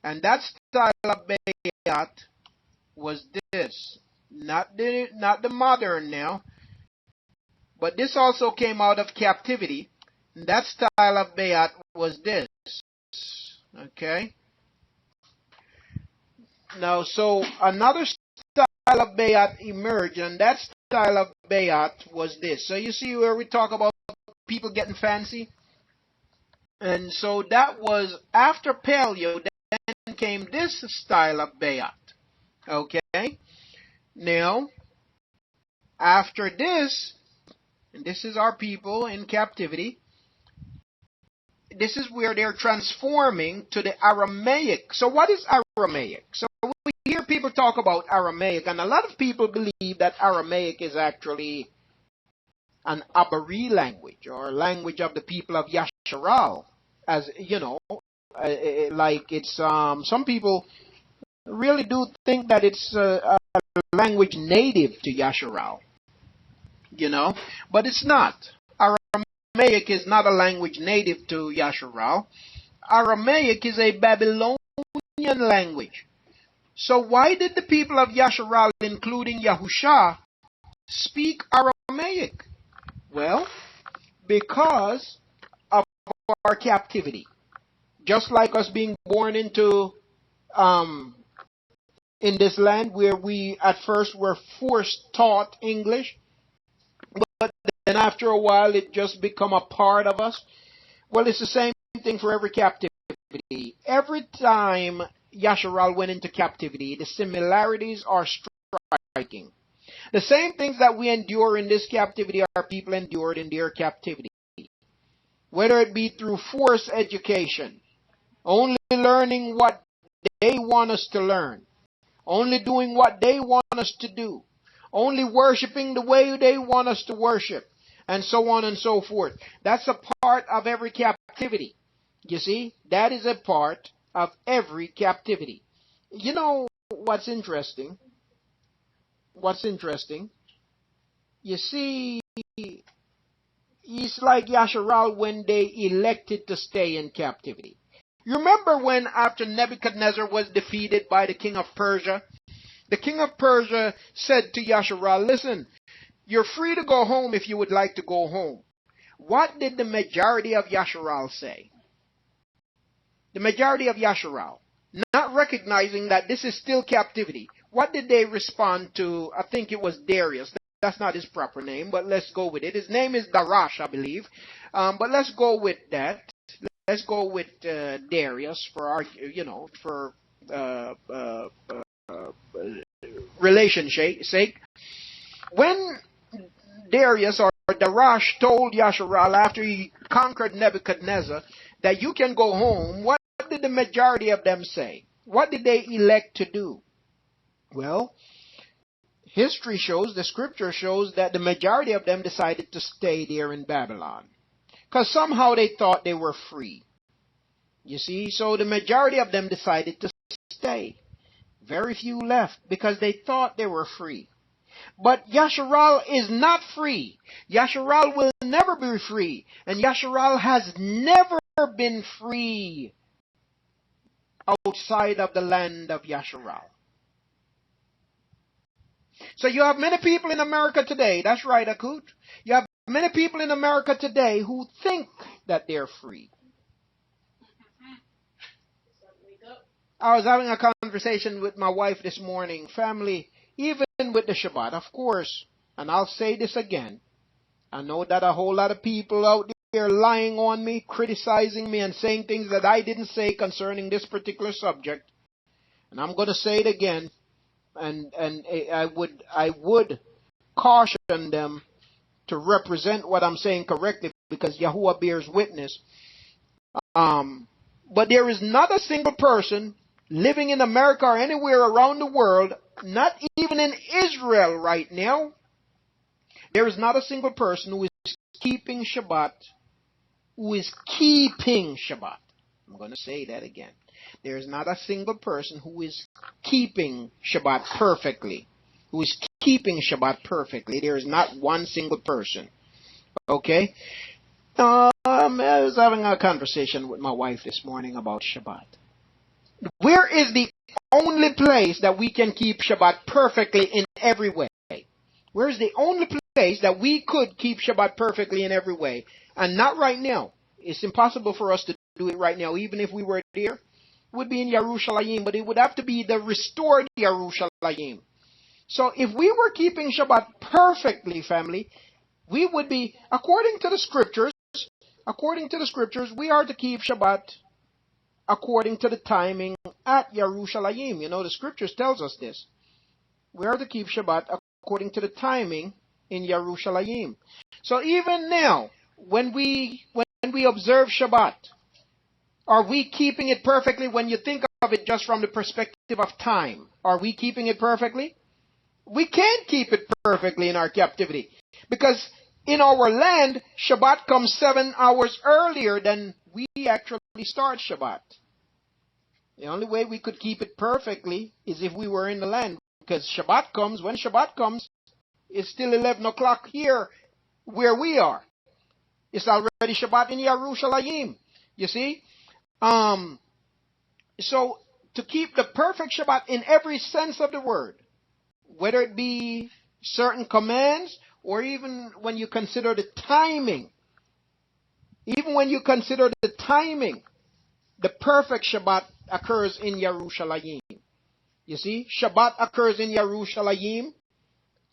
And that style of Bayath was this. Not the modern now, but this also came out of captivity. And that style of Bayath was this. Okay? Now, so another style of Bayath emerged, and that style of Bayath was this. So you see where we talk about people getting fancy? And so that was after paleo, then came this style of Bayath. Okay? Now, after this, and this is our people in captivity, this is where they're transforming to the Aramaic. So what is Aramaic? So we hear people talk about Aramaic, and a lot of people believe that Aramaic is actually an Abary language, or a language of the people of Yasharal. As you know, like it's some people really do think that it's a language native to Yasharal, you know, but it's not. Aramaic is not a language native to Yasharal. Aramaic is a Babylonian language. So why did the people of Yasharal, including Yahusha, speak Aramaic? Well, because of our captivity. Just like us being born into in this land where we at first were forced taught English, but then after a while it just become a part of us. Well, it's the same thing for every captivity. Every time Yasharal went into captivity, the similarities are striking. The same things that we endure in this captivity, our people endured in their captivity. Whether it be through forced education, only learning what they want us to learn, only doing what they want us to do, only worshiping the way they want us to worship, and so on and so forth. That's a part of every captivity. You see, that is a part of every captivity. You know what's interesting? What's interesting? You see, it's like Yasharal when they elected to stay in captivity. You remember when after Nebuchadnezzar was defeated by the king of Persia, the king of Persia said to Yasharal, listen, you're free to go home if you would like to go home. What did the majority of Yasharal say? The majority of Yasharal, not recognizing that this is still captivity, what did they respond to? I think it was Darius. That's not his proper name, but let's go with it. His name is Darash, I believe. But let's go with that. Let's go with Darius for our, for relationship sake. When Darius or Darash told Yasharal after he conquered Nebuchadnezzar that you can go home, what did the majority of them say? What did they elect to do? Well, history shows, the scripture shows that the majority of them decided to stay there in Babylon. Because somehow they thought they were free. You see, so the majority of them decided to stay. Very few left because they thought they were free. But Yasharal is not free. Yasharal will never be free. And Yasharal has never been free outside of the land of Yasharal. So you have many people in America today, that's right, Akut. You have many people in America today who think that they're free. I was having a conversation with my wife this morning, family, even with the Shabbat, of course, and I'll say this again. I know that a whole lot of people out there lying on me, criticizing me, and saying things that I didn't say concerning this particular subject. And I'm going to say it again, and I would caution them to represent what I'm saying correctly, because Yahuah bears witness. But there is not a single person living in America or anywhere around the world, not even in Israel right now, there is not a single person who is keeping Shabbat, I'm going to say that again. There is not a single person who is keeping Shabbat perfectly. There is not one single person. Okay? I was having a conversation with my wife this morning about Shabbat. Where is the only place that we can keep Shabbat perfectly in every way? Where is the only place that we could keep Shabbat perfectly in every way? And not right now. It's impossible for us to do it right now, even if we were there. It would be in Yerushalayim, but it would have to be the restored Yerushalayim. So if we were keeping Shabbat perfectly, family, we would be, according to the scriptures, we are to keep Shabbat according to the timing at Yerushalayim. You know, the scriptures tells us this. We are to keep Shabbat according to the timing in Yerushalayim. So even now, when we observe Shabbat, are we keeping it perfectly when you think of it just from the perspective of time? Are we keeping it perfectly? We can't keep it perfectly in our captivity, because in our land, Shabbat comes 7 hours earlier than we actually start Shabbat. The only way we could keep it perfectly is if we were in the land, because when Shabbat comes, it's still 11 o'clock here where we are. It's already Shabbat in Yerushalayim. You see? So to keep the perfect Shabbat in every sense of the word, whether it be certain commands or even when you consider the timing, the perfect Shabbat occurs in Yerushalayim. You see, Shabbat occurs in Yerushalayim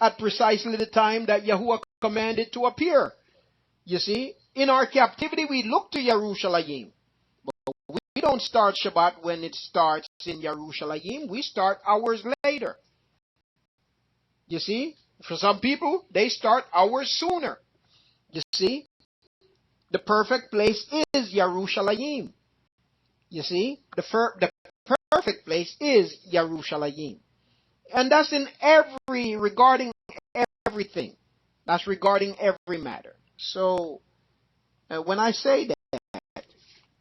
at precisely the time that Yahuah commanded to appear. You see, in our captivity we look to Yerushalayim. But we don't start Shabbat when it starts in Yerushalayim. We start hours later. You see, for some people, they start hours sooner. You see, the perfect place is Yerushalayim. You see, the perfect place is Yerushalayim. And that's regarding everything. That's regarding every matter. So, when I say that,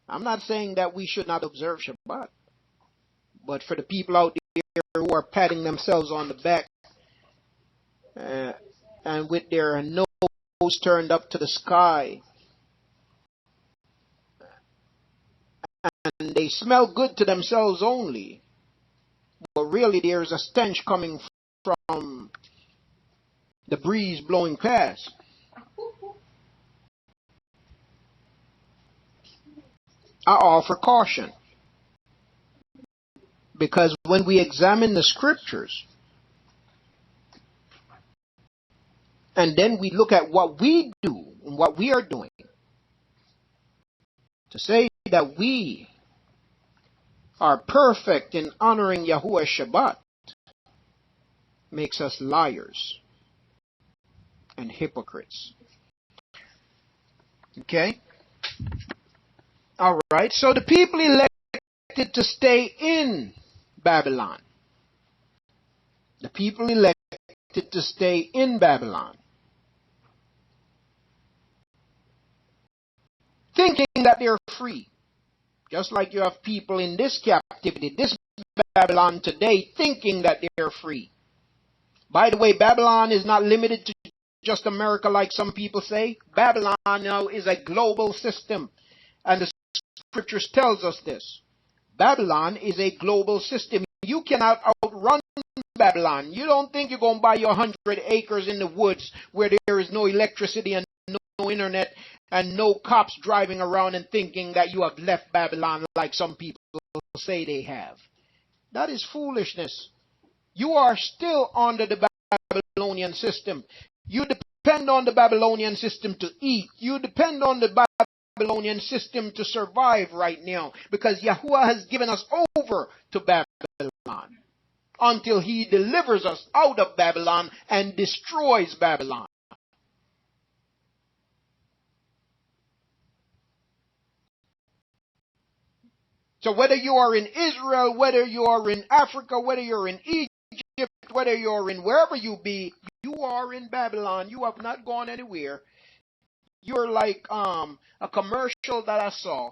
I'm not saying that we should not observe Shabbat. But for the people out there who are patting themselves on the back, and with their nose turned up to the sky, and they smell good to themselves only, but really there's a stench coming from the breeze blowing past. I offer caution, because when we examine the scriptures and then we look at what we do and what we are doing, to say that we are perfect in honoring Yahuah Shabbat makes us liars and hypocrites. Okay? All right. So the people elected to stay in Babylon. The people elected to stay in Babylon, thinking that they're free. Just like you have people in this captivity, this Babylon today, thinking that they're free. By the way, Babylon is not limited to just America like some people say. Babylon now is a global system. And the scriptures tells us this. Babylon is a global system. You cannot outrun Babylon. You don't think you're going to buy your 100 acres in the woods where there is no electricity and no internet and no cops driving around and thinking that you have left Babylon like some people say they have. That is foolishness. You are still under the Babylonian system. You depend on the Babylonian system to eat. You depend on the Babylonian system to survive right now, because Yahuah has given us over to Babylon until he delivers us out of Babylon and destroys Babylon. So whether you are in Israel, whether you are in Africa, whether you're in Egypt, whether you're in wherever you be, you are in Babylon. You have not gone anywhere. You're like a commercial that I saw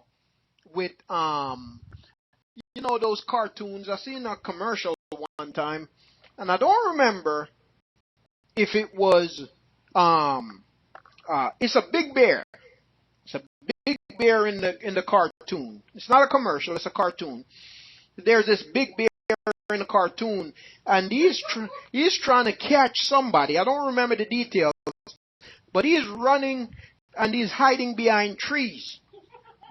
with you know those cartoons. I seen a commercial one time, and I don't remember if it was it's a big bear. It's a big bear in the cartoon. It's not a commercial, it's a cartoon. There's this big bear in the cartoon, and he's trying to catch somebody. I don't remember the details, but he's running and he's hiding behind trees.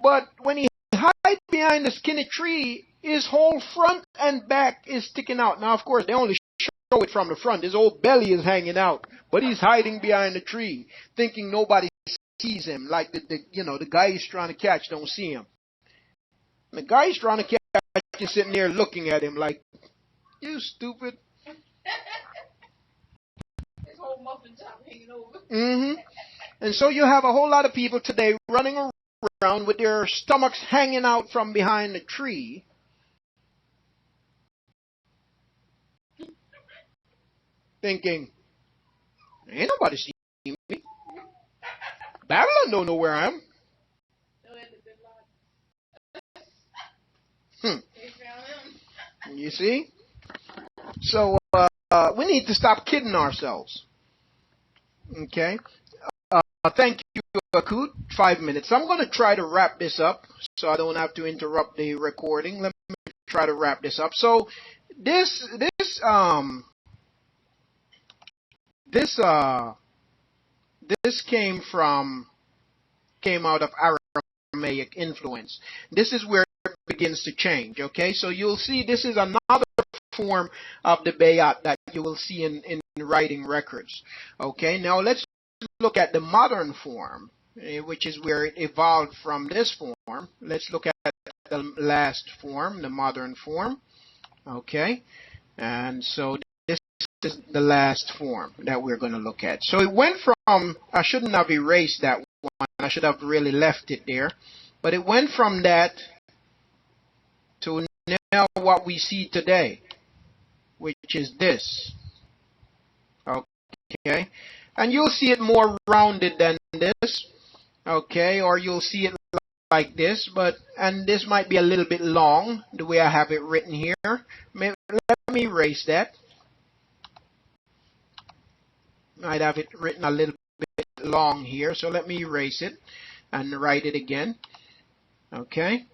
But when he hides behind the skinny tree, his whole front and back is sticking out. Now, of course, they only show it from the front. His whole belly is hanging out, but he's hiding behind the tree, thinking nobody sees him. Like the guy he's trying to catch don't see him. The guy he's trying to catch is sitting there looking at him like, "You stupid." His whole muffin top hanging over. And so you have a whole lot of people today running around with their stomachs hanging out from behind the tree, thinking, "Ain't nobody seeing me. Babylon don't know where I am." You see? So we need to stop kidding ourselves. Okay? Thank you, Akut. 5 minutes. I'm going to try to wrap this up so I don't have to interrupt the recording. Let me try to wrap this up. So this came out of Aramaic influence. This is where it begins to change. Okay, so you'll see this is another form of the Bayath that you will see in writing records. Okay, now let's look at the modern form, which is where it evolved from this form. Let's look at the last form, the modern form. Okay, and so this is the last form that we're going to look at. So it went from, I shouldn't have erased that one, I should have really left it there, but it went from that to now what we see today, which is this. Okay, and you'll see it more rounded than this. Okay, or you'll see it like this, and this might be a little bit long the way I have it written here. Let me erase that. I'd have it written a little bit long here, so let me erase it and write it again. Okay.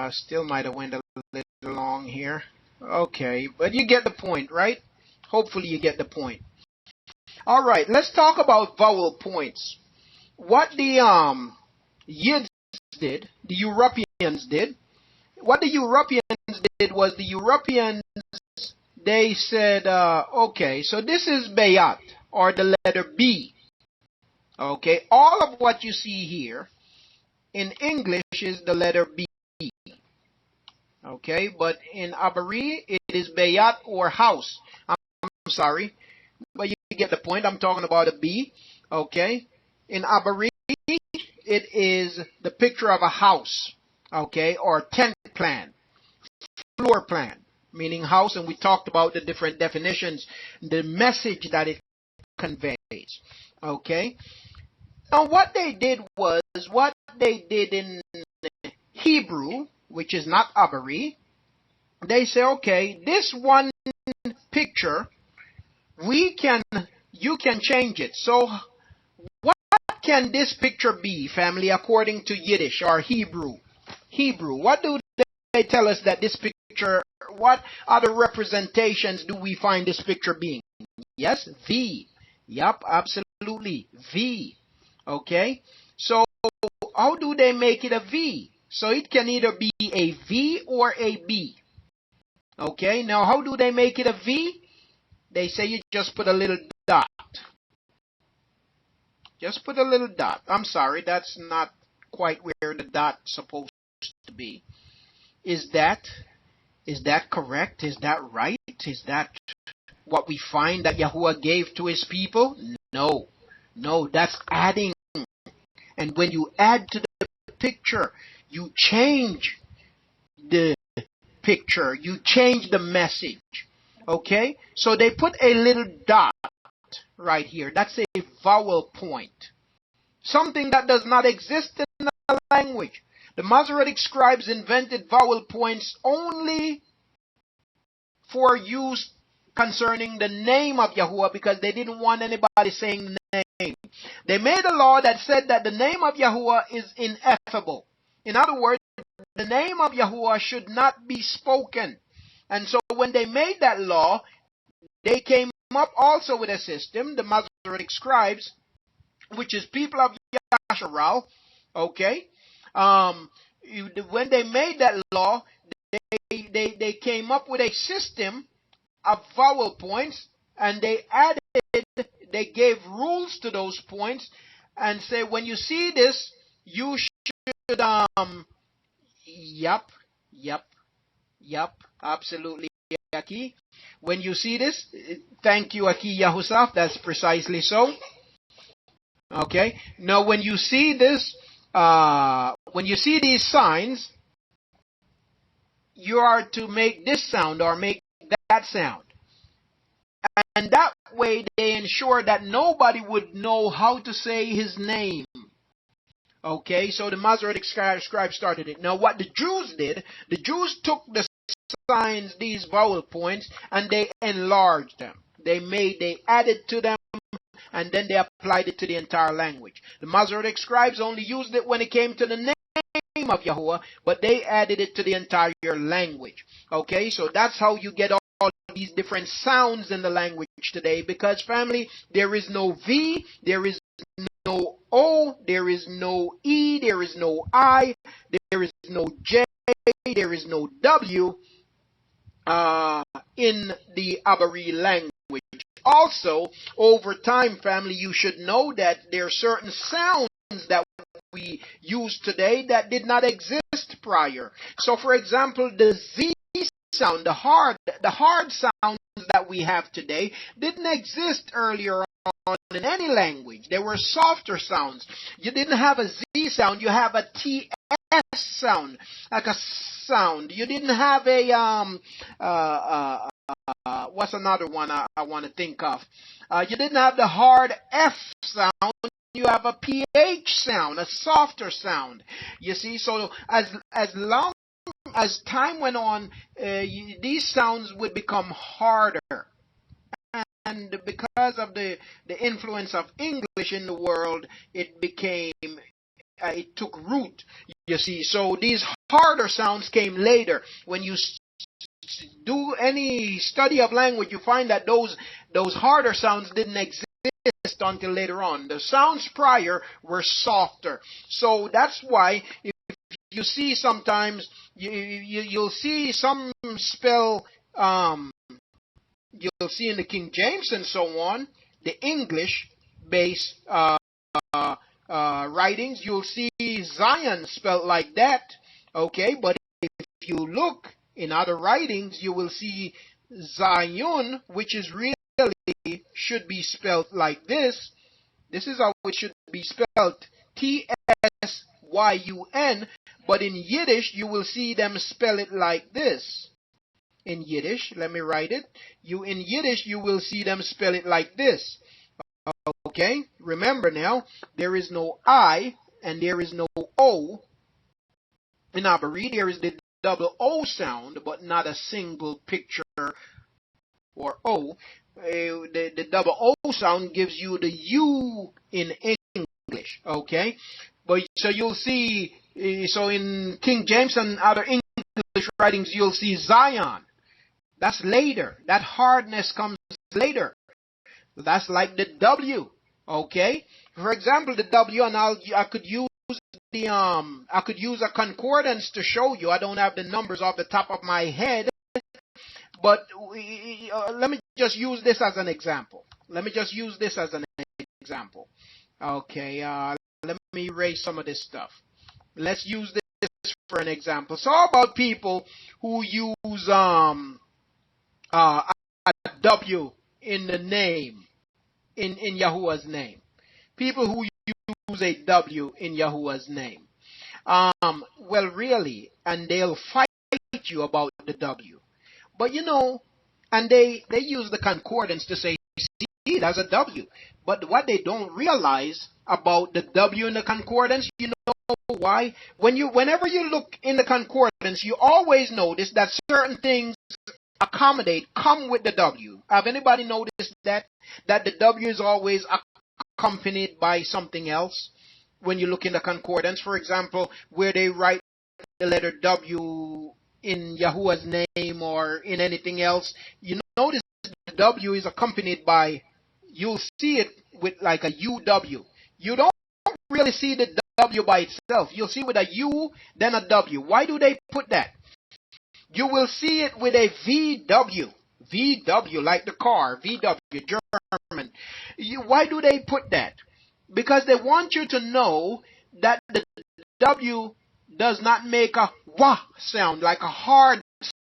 Still might have went a little long here. Okay, but you get the point, right? Hopefully you get the point. All right, let's talk about vowel points. What the Yids did, the Europeans did. What the Europeans did was they said, okay, so this is Bayath, or the letter B. Okay, all of what you see here in English is the letter B. Okay, but in Abary, it is Bayath or house. I'm sorry, but you get the point. I'm talking about a B. Okay, in Abary, it is the picture of a house. Okay, or tent plan, floor plan, meaning house, and we talked about the different definitions, the message that it conveys. Okay, now what they did was, what they did in Hebrew, which is not Abary, they say, okay, this one picture, you can change it. So what can this picture be, family, according to Yiddish or Hebrew? What do they tell us that this picture, what other representations do we find this picture being? Yes, V. Yup, absolutely, V. Okay, so how do they make it a V? So it can either be a V or a B. Okay, now how do they make it a V? They say you just put a little dot. Just put a little dot. I'm sorry, that's not quite where the dot's supposed to be. Is that correct? Is that right? Is that what we find that Yahuah gave to his people? No. No, that's adding. And when you add to the picture, you change the picture. You change the message. Okay? So they put a little dot right here. That's a vowel point. Something that does not exist in the language. The Masoretic scribes invented vowel points only for use concerning the name of Yahuah because they didn't want anybody saying the name. They made a law that said that the name of Yahuah is ineffable. In other words, the name of Yahuah should not be spoken. And so when they made that law, they came up also with a system, the Masoretic scribes, which is people of Yasharal, okay? When they made that law, they came up with a system of vowel points, and they gave rules to those points, and say when you see this, you should Yep, absolutely, Aki. When you see this, thank you, Aki Yahusha. That's precisely so. Okay. Now, when you see this, when you see these signs, you are to make this sound or make that sound. And that way they ensure that nobody would know how to say his name. Okay, so the Masoretic scribe started it. Now what the Jews did, the Jews took the signs, these vowel points, and they enlarged them. They added to them, and then they applied it to the entire language. The Masoretic scribes only used it when it came to the name of Yahuah, but they added it to the entire language. Okay, so that's how you get all these different sounds in the language today, because family, there is no V, there is no O, there is no E, there is no I, there is no J, there is no W in the Abary language. Also, over time, family, you should know that there are certain sounds that we use today that did not exist prior. So, for example, the Z sound, the hard sounds that we have today didn't exist earlier on in any language. They were softer sounds. You didn't have a Z sound, you have a TS sound, like a sound. You didn't have a what's another one I want to think of? You didn't have the hard F sound. You have a PH sound, a softer sound. You see, so as long as time went on, these sounds would become harder. And because of the influence of English in the world, it took root, you see. So these harder sounds came later. When you do any study of language, you find that those harder sounds didn't exist until later on. The sounds prior were softer. So that's why if you see sometimes, you'll see some spell, you'll see in the King James and so on, the English-based writings, you'll see Zion spelled like that, okay? But if you look in other writings, you will see Zion, which is really should be spelled like this. This is how it should be spelled, T-S-Y-U-N, but in Yiddish, you will see them spell it like this. In Yiddish, let me write it. In Yiddish, you will see them spell it like this. Okay? Remember now, there is no I and there is no O. In Abary, there is the double O sound, but not a single picture or O. The double O sound gives you the U in English. Okay? But so you'll see, so in King James and other English English writings, you'll see Zion. That's later. That hardness comes later. That's like the W. Okay? For example, the W, and I could use a concordance to show you. I don't have the numbers off the top of my head, but let me just use this as an example. Okay, let me erase some of this stuff. Let's use this for an example. So how about people who use a W in the name, in Yahuwah's name? People who use a W in Yahuwah's name. Well, really, and they'll fight you about the W. But and they use the concordance to say, see, that's a W. But what they don't realize about the W in the concordance, you know why? Whenever you look in the concordance, you always notice that certain things come with the W. Have anybody noticed that the W is always accompanied by something else? When you look in the concordance, for example, where they write the letter W in Yahuwah's name or in anything else, you notice the W is accompanied by, you'll see it with like a UW. You don't really see the W by itself. You'll see with a U, then a W. Why do they put that? You will see it with a VW. VW, like the car, VW, German. Why do they put that? Because they want you to know that the W does not make a wah sound, like a hard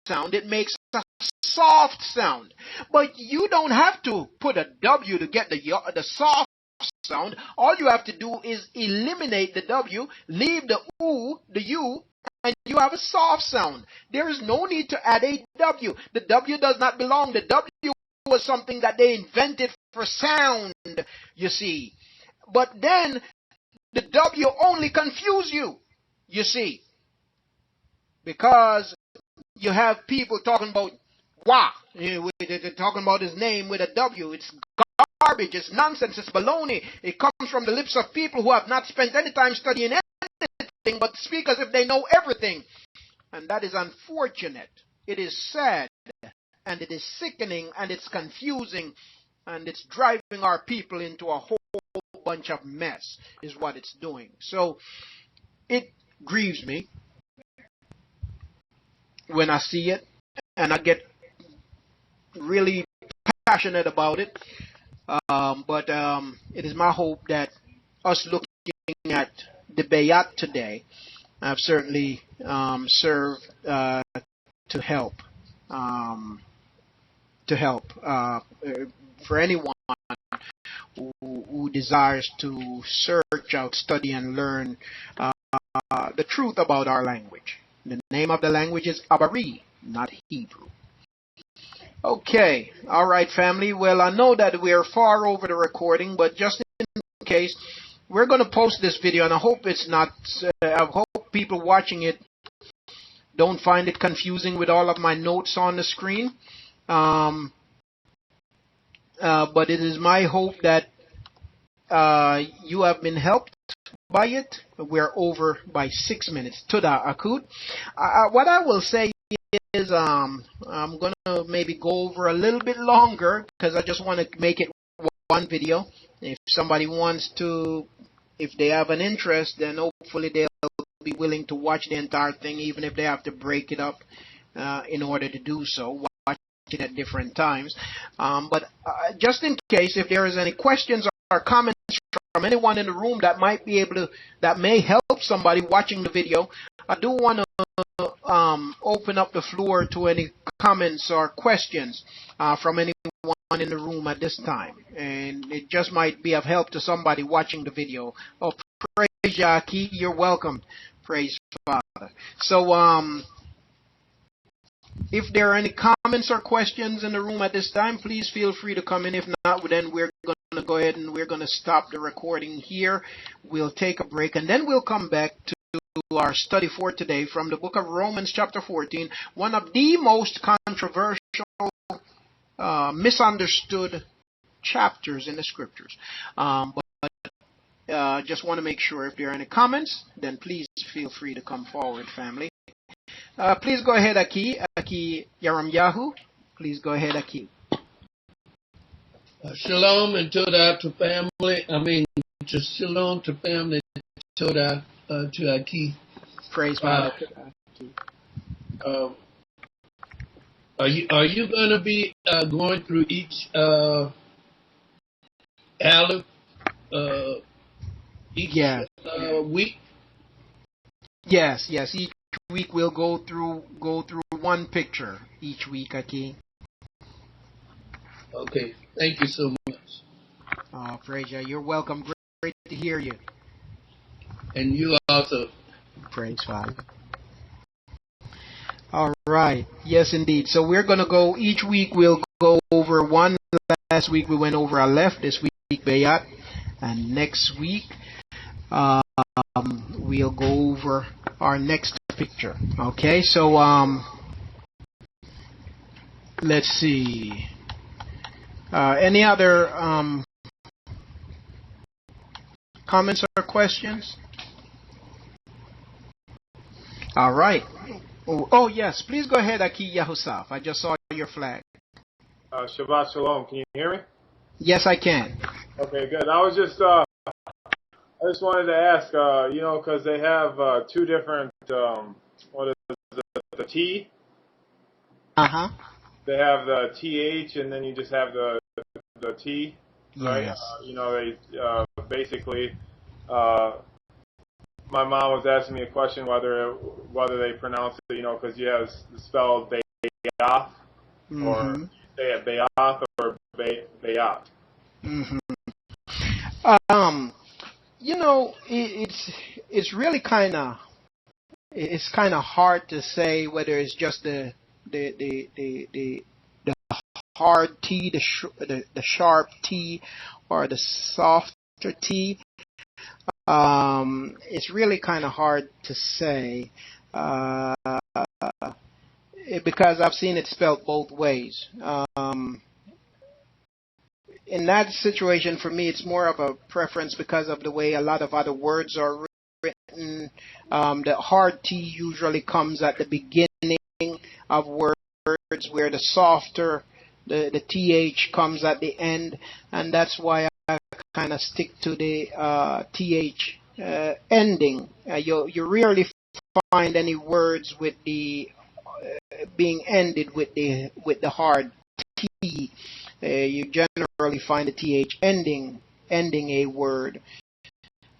sound. It makes a soft sound. But you don't have to put a W to get the soft sound. All you have to do is eliminate the W, leave the U, and you have a soft sound. There is no need to add a W. The W does not belong. The W was something that they invented for sound, you see. But then the W only confuse you, you see. Because you have people talking about Wah. They're talking about his name with a W. It's garbage. It's nonsense. It's baloney. It comes from the lips of people who have not spent any time studying anything but speak as if they know everything. And that is unfortunate. It is sad. And it is sickening. And it's confusing. And it's driving our people into a whole bunch of mess is what it's doing. So it grieves me when I see it, and I get really passionate about it. But it is my hope that us looking at the Bayath today have certainly served to help for anyone who desires to search out, study, and learn the truth about our language. The name of the language is Abary, not Hebrew. Okay, all right, family. Well, I know that we are far over the recording, but just in case, we're going to post this video, and I hope it's not. I hope people watching it don't find it confusing with all of my notes on the screen. But it is my hope that you have been helped by it. We're over by 6 minutes. Toda Akud. What I will say is I'm going to maybe go over a little bit longer because I just want to make it one video. If somebody wants to, if they have an interest, then hopefully they'll be willing to watch the entire thing, even if they have to break it up in order to do so. Watch it at different times. But just in case, if there is any questions or comments from anyone in the room that may help somebody watching the video, I do want to open up the floor to any comments or questions from anyone in the room at this time, and it just might be of help to somebody watching the video. Oh, praise Yahweh, you're welcome. Praise Father. So if there are any comments or questions in the room at this time, please feel free to come in. If not, then we're going to go ahead and we're going to stop the recording here. We'll take a break, and then we'll come back to our study for today from the book of Romans chapter 14, one of the most controversial, misunderstood chapters in the scriptures. But just want to make sure if there are any comments, then please feel free to come forward, family. Please go ahead, Aki Yaram Yahu. Please go ahead, Aki. Shalom and Toda to family. Just shalom to family. Toda to Aki. Praise God. Are you going to be going through each aleph each week? Yes. Each week we'll go through one picture each week, Aki. Okay. Thank you so much. Oh, praise you. You're welcome. Great to hear you. And you also. Praise God. All right. Yes, indeed. So we're going to go each week. We'll go over one. Last week we went over Aleph. This week Bayath. And next week we'll go over our next picture. Okay. So let's see. Any other comments or questions? All right. Oh, yes. Please go ahead, Aki Yahusaf. I just saw your flag. Shabbat Shalom. Can you hear me? Yes, I can. Okay, good. I just wanted to ask, because they have two different, what is the T? Uh-huh. They have the TH, and then you just have the T, right? Yes. They basically, my mom was asking me a question whether they pronounce it, because you have spelled Bayath, or you say it Bayath or Bayath. It's really kind of hard to say whether it's just the hard T, the sharp T, or the softer T. It's really kind of hard to say because I've seen it spelled both ways. In that situation, for me, it's more of a preference because of the way a lot of other words are written. The hard T usually comes at the beginning of words, where the softer, the TH comes at the end, and that's why I kind of stick to the TH ending. You rarely find any words with the being ended with the hard T. You generally find the TH ending a word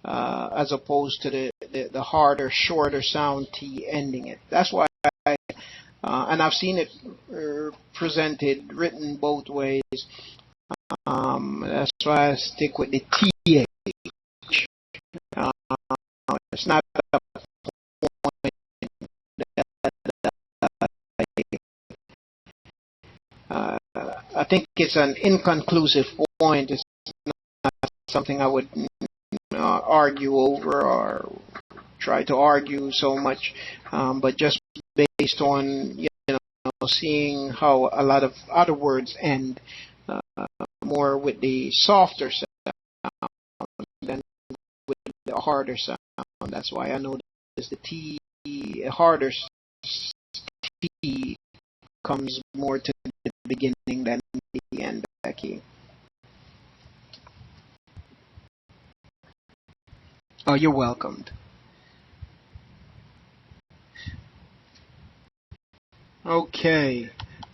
as opposed to the harder, shorter sound T ending it. That's why and I've seen it written both ways. That's why I stick with the TH. It's not a point I think it's an inconclusive point. It's not something I would argue over or try to argue so much, but just based on seeing how a lot of other words end more with the softer sound than with the harder sound. That's why I noticed the T, harder T comes more to the beginning than the end, Becky. Oh, you're welcomed. Okay.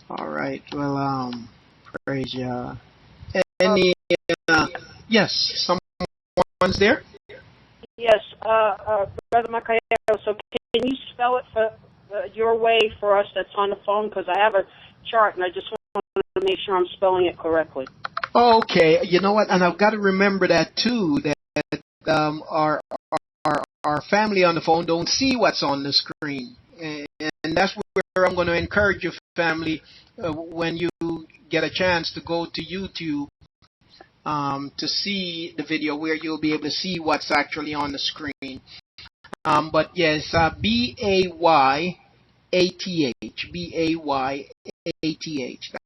All right. Well, praise Yah. Any? Yes. Someone's there. Yes, Brother Michael. So can you spell it for your way for us that's on the phone? Because I have a chart and I just want to make sure I'm spelling it correctly. Okay. You know what? And I've got to remember that too. That our family on the phone don't see what's on the screen, and that's where I'm going to encourage your family when you get a chance to go to YouTube to see the video, where you'll be able to see what's actually on the screen. But yes, Bayath, Bayath.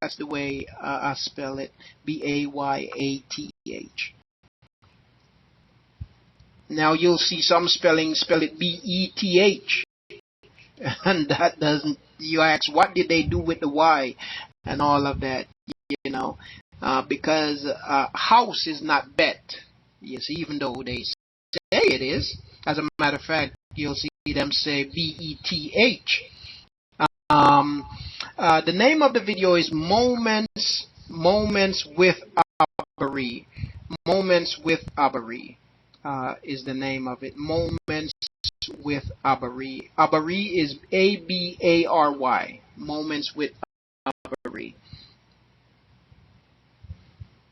That's the way I spell it. Bayath. Now you'll see some spell it Beth. And that doesn't, you ask, what did they do with the Y and all of that, you know, because house is not bet. Yes, even though they say it is. As a matter of fact, you'll see them say BETH. The name of the video is Moments with Abary. Moments with Abary is the name of it. Moments with Abary. Abary is Abary. Moments with Abary.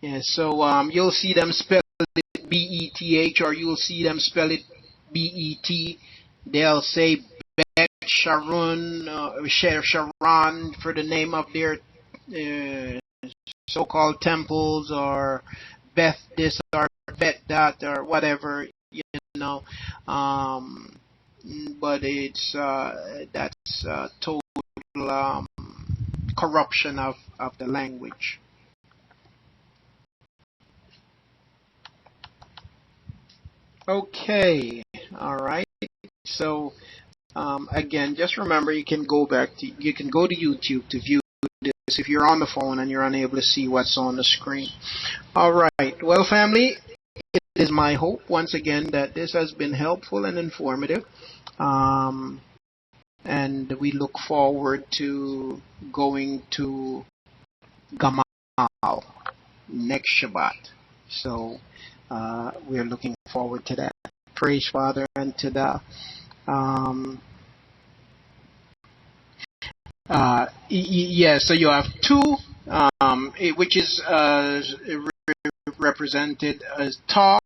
Yeah, so you'll see them spell it BETH, or you'll see them spell it BET. They'll say Bet Sharon, Sharon for the name of their so-called temples, or Beth this or Bet that or whatever, you know. But it's that's total corruption of the language. Okay, all right. So again, just remember, you can go to YouTube to view this if you're on the phone and you're unable to see what's on the screen. All right. Well, family, it is my hope once again that this has been helpful and informative. And we look forward to going to Gamal next Shabbat. So we're looking forward to that. Praise Father and to the so you have two, which is represented as Ta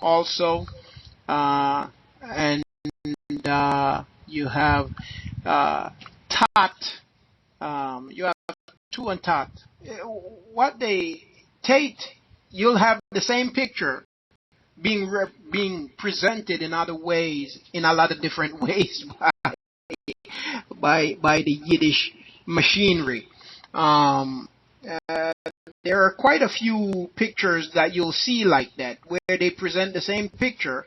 also, and you have Tat. You have two and Tat. What they Tate, you'll have the same picture being presented in other ways, in a lot of different ways by the Yiddish machinery. There are quite a few pictures that you'll see like that, where they present the same picture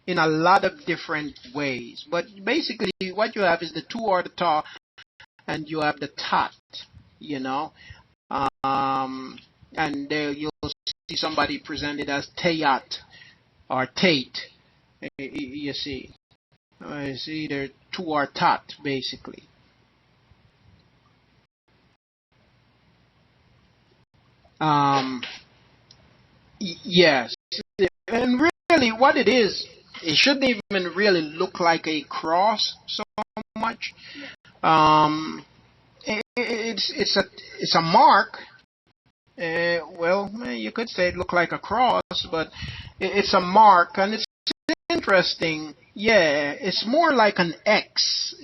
in a lot of different ways. But basically, what you have is the two or the Ta, and you have the Tat, you know. And there you'll see somebody presented as Tayat or Tate. You see. It's either two or Tat, basically. Yes. And really, what it is, it shouldn't even really look like a cross so much. It's a mark. Well, you could say it looked like a cross, but it's a mark, and it's interesting. Yeah, it's more like an X.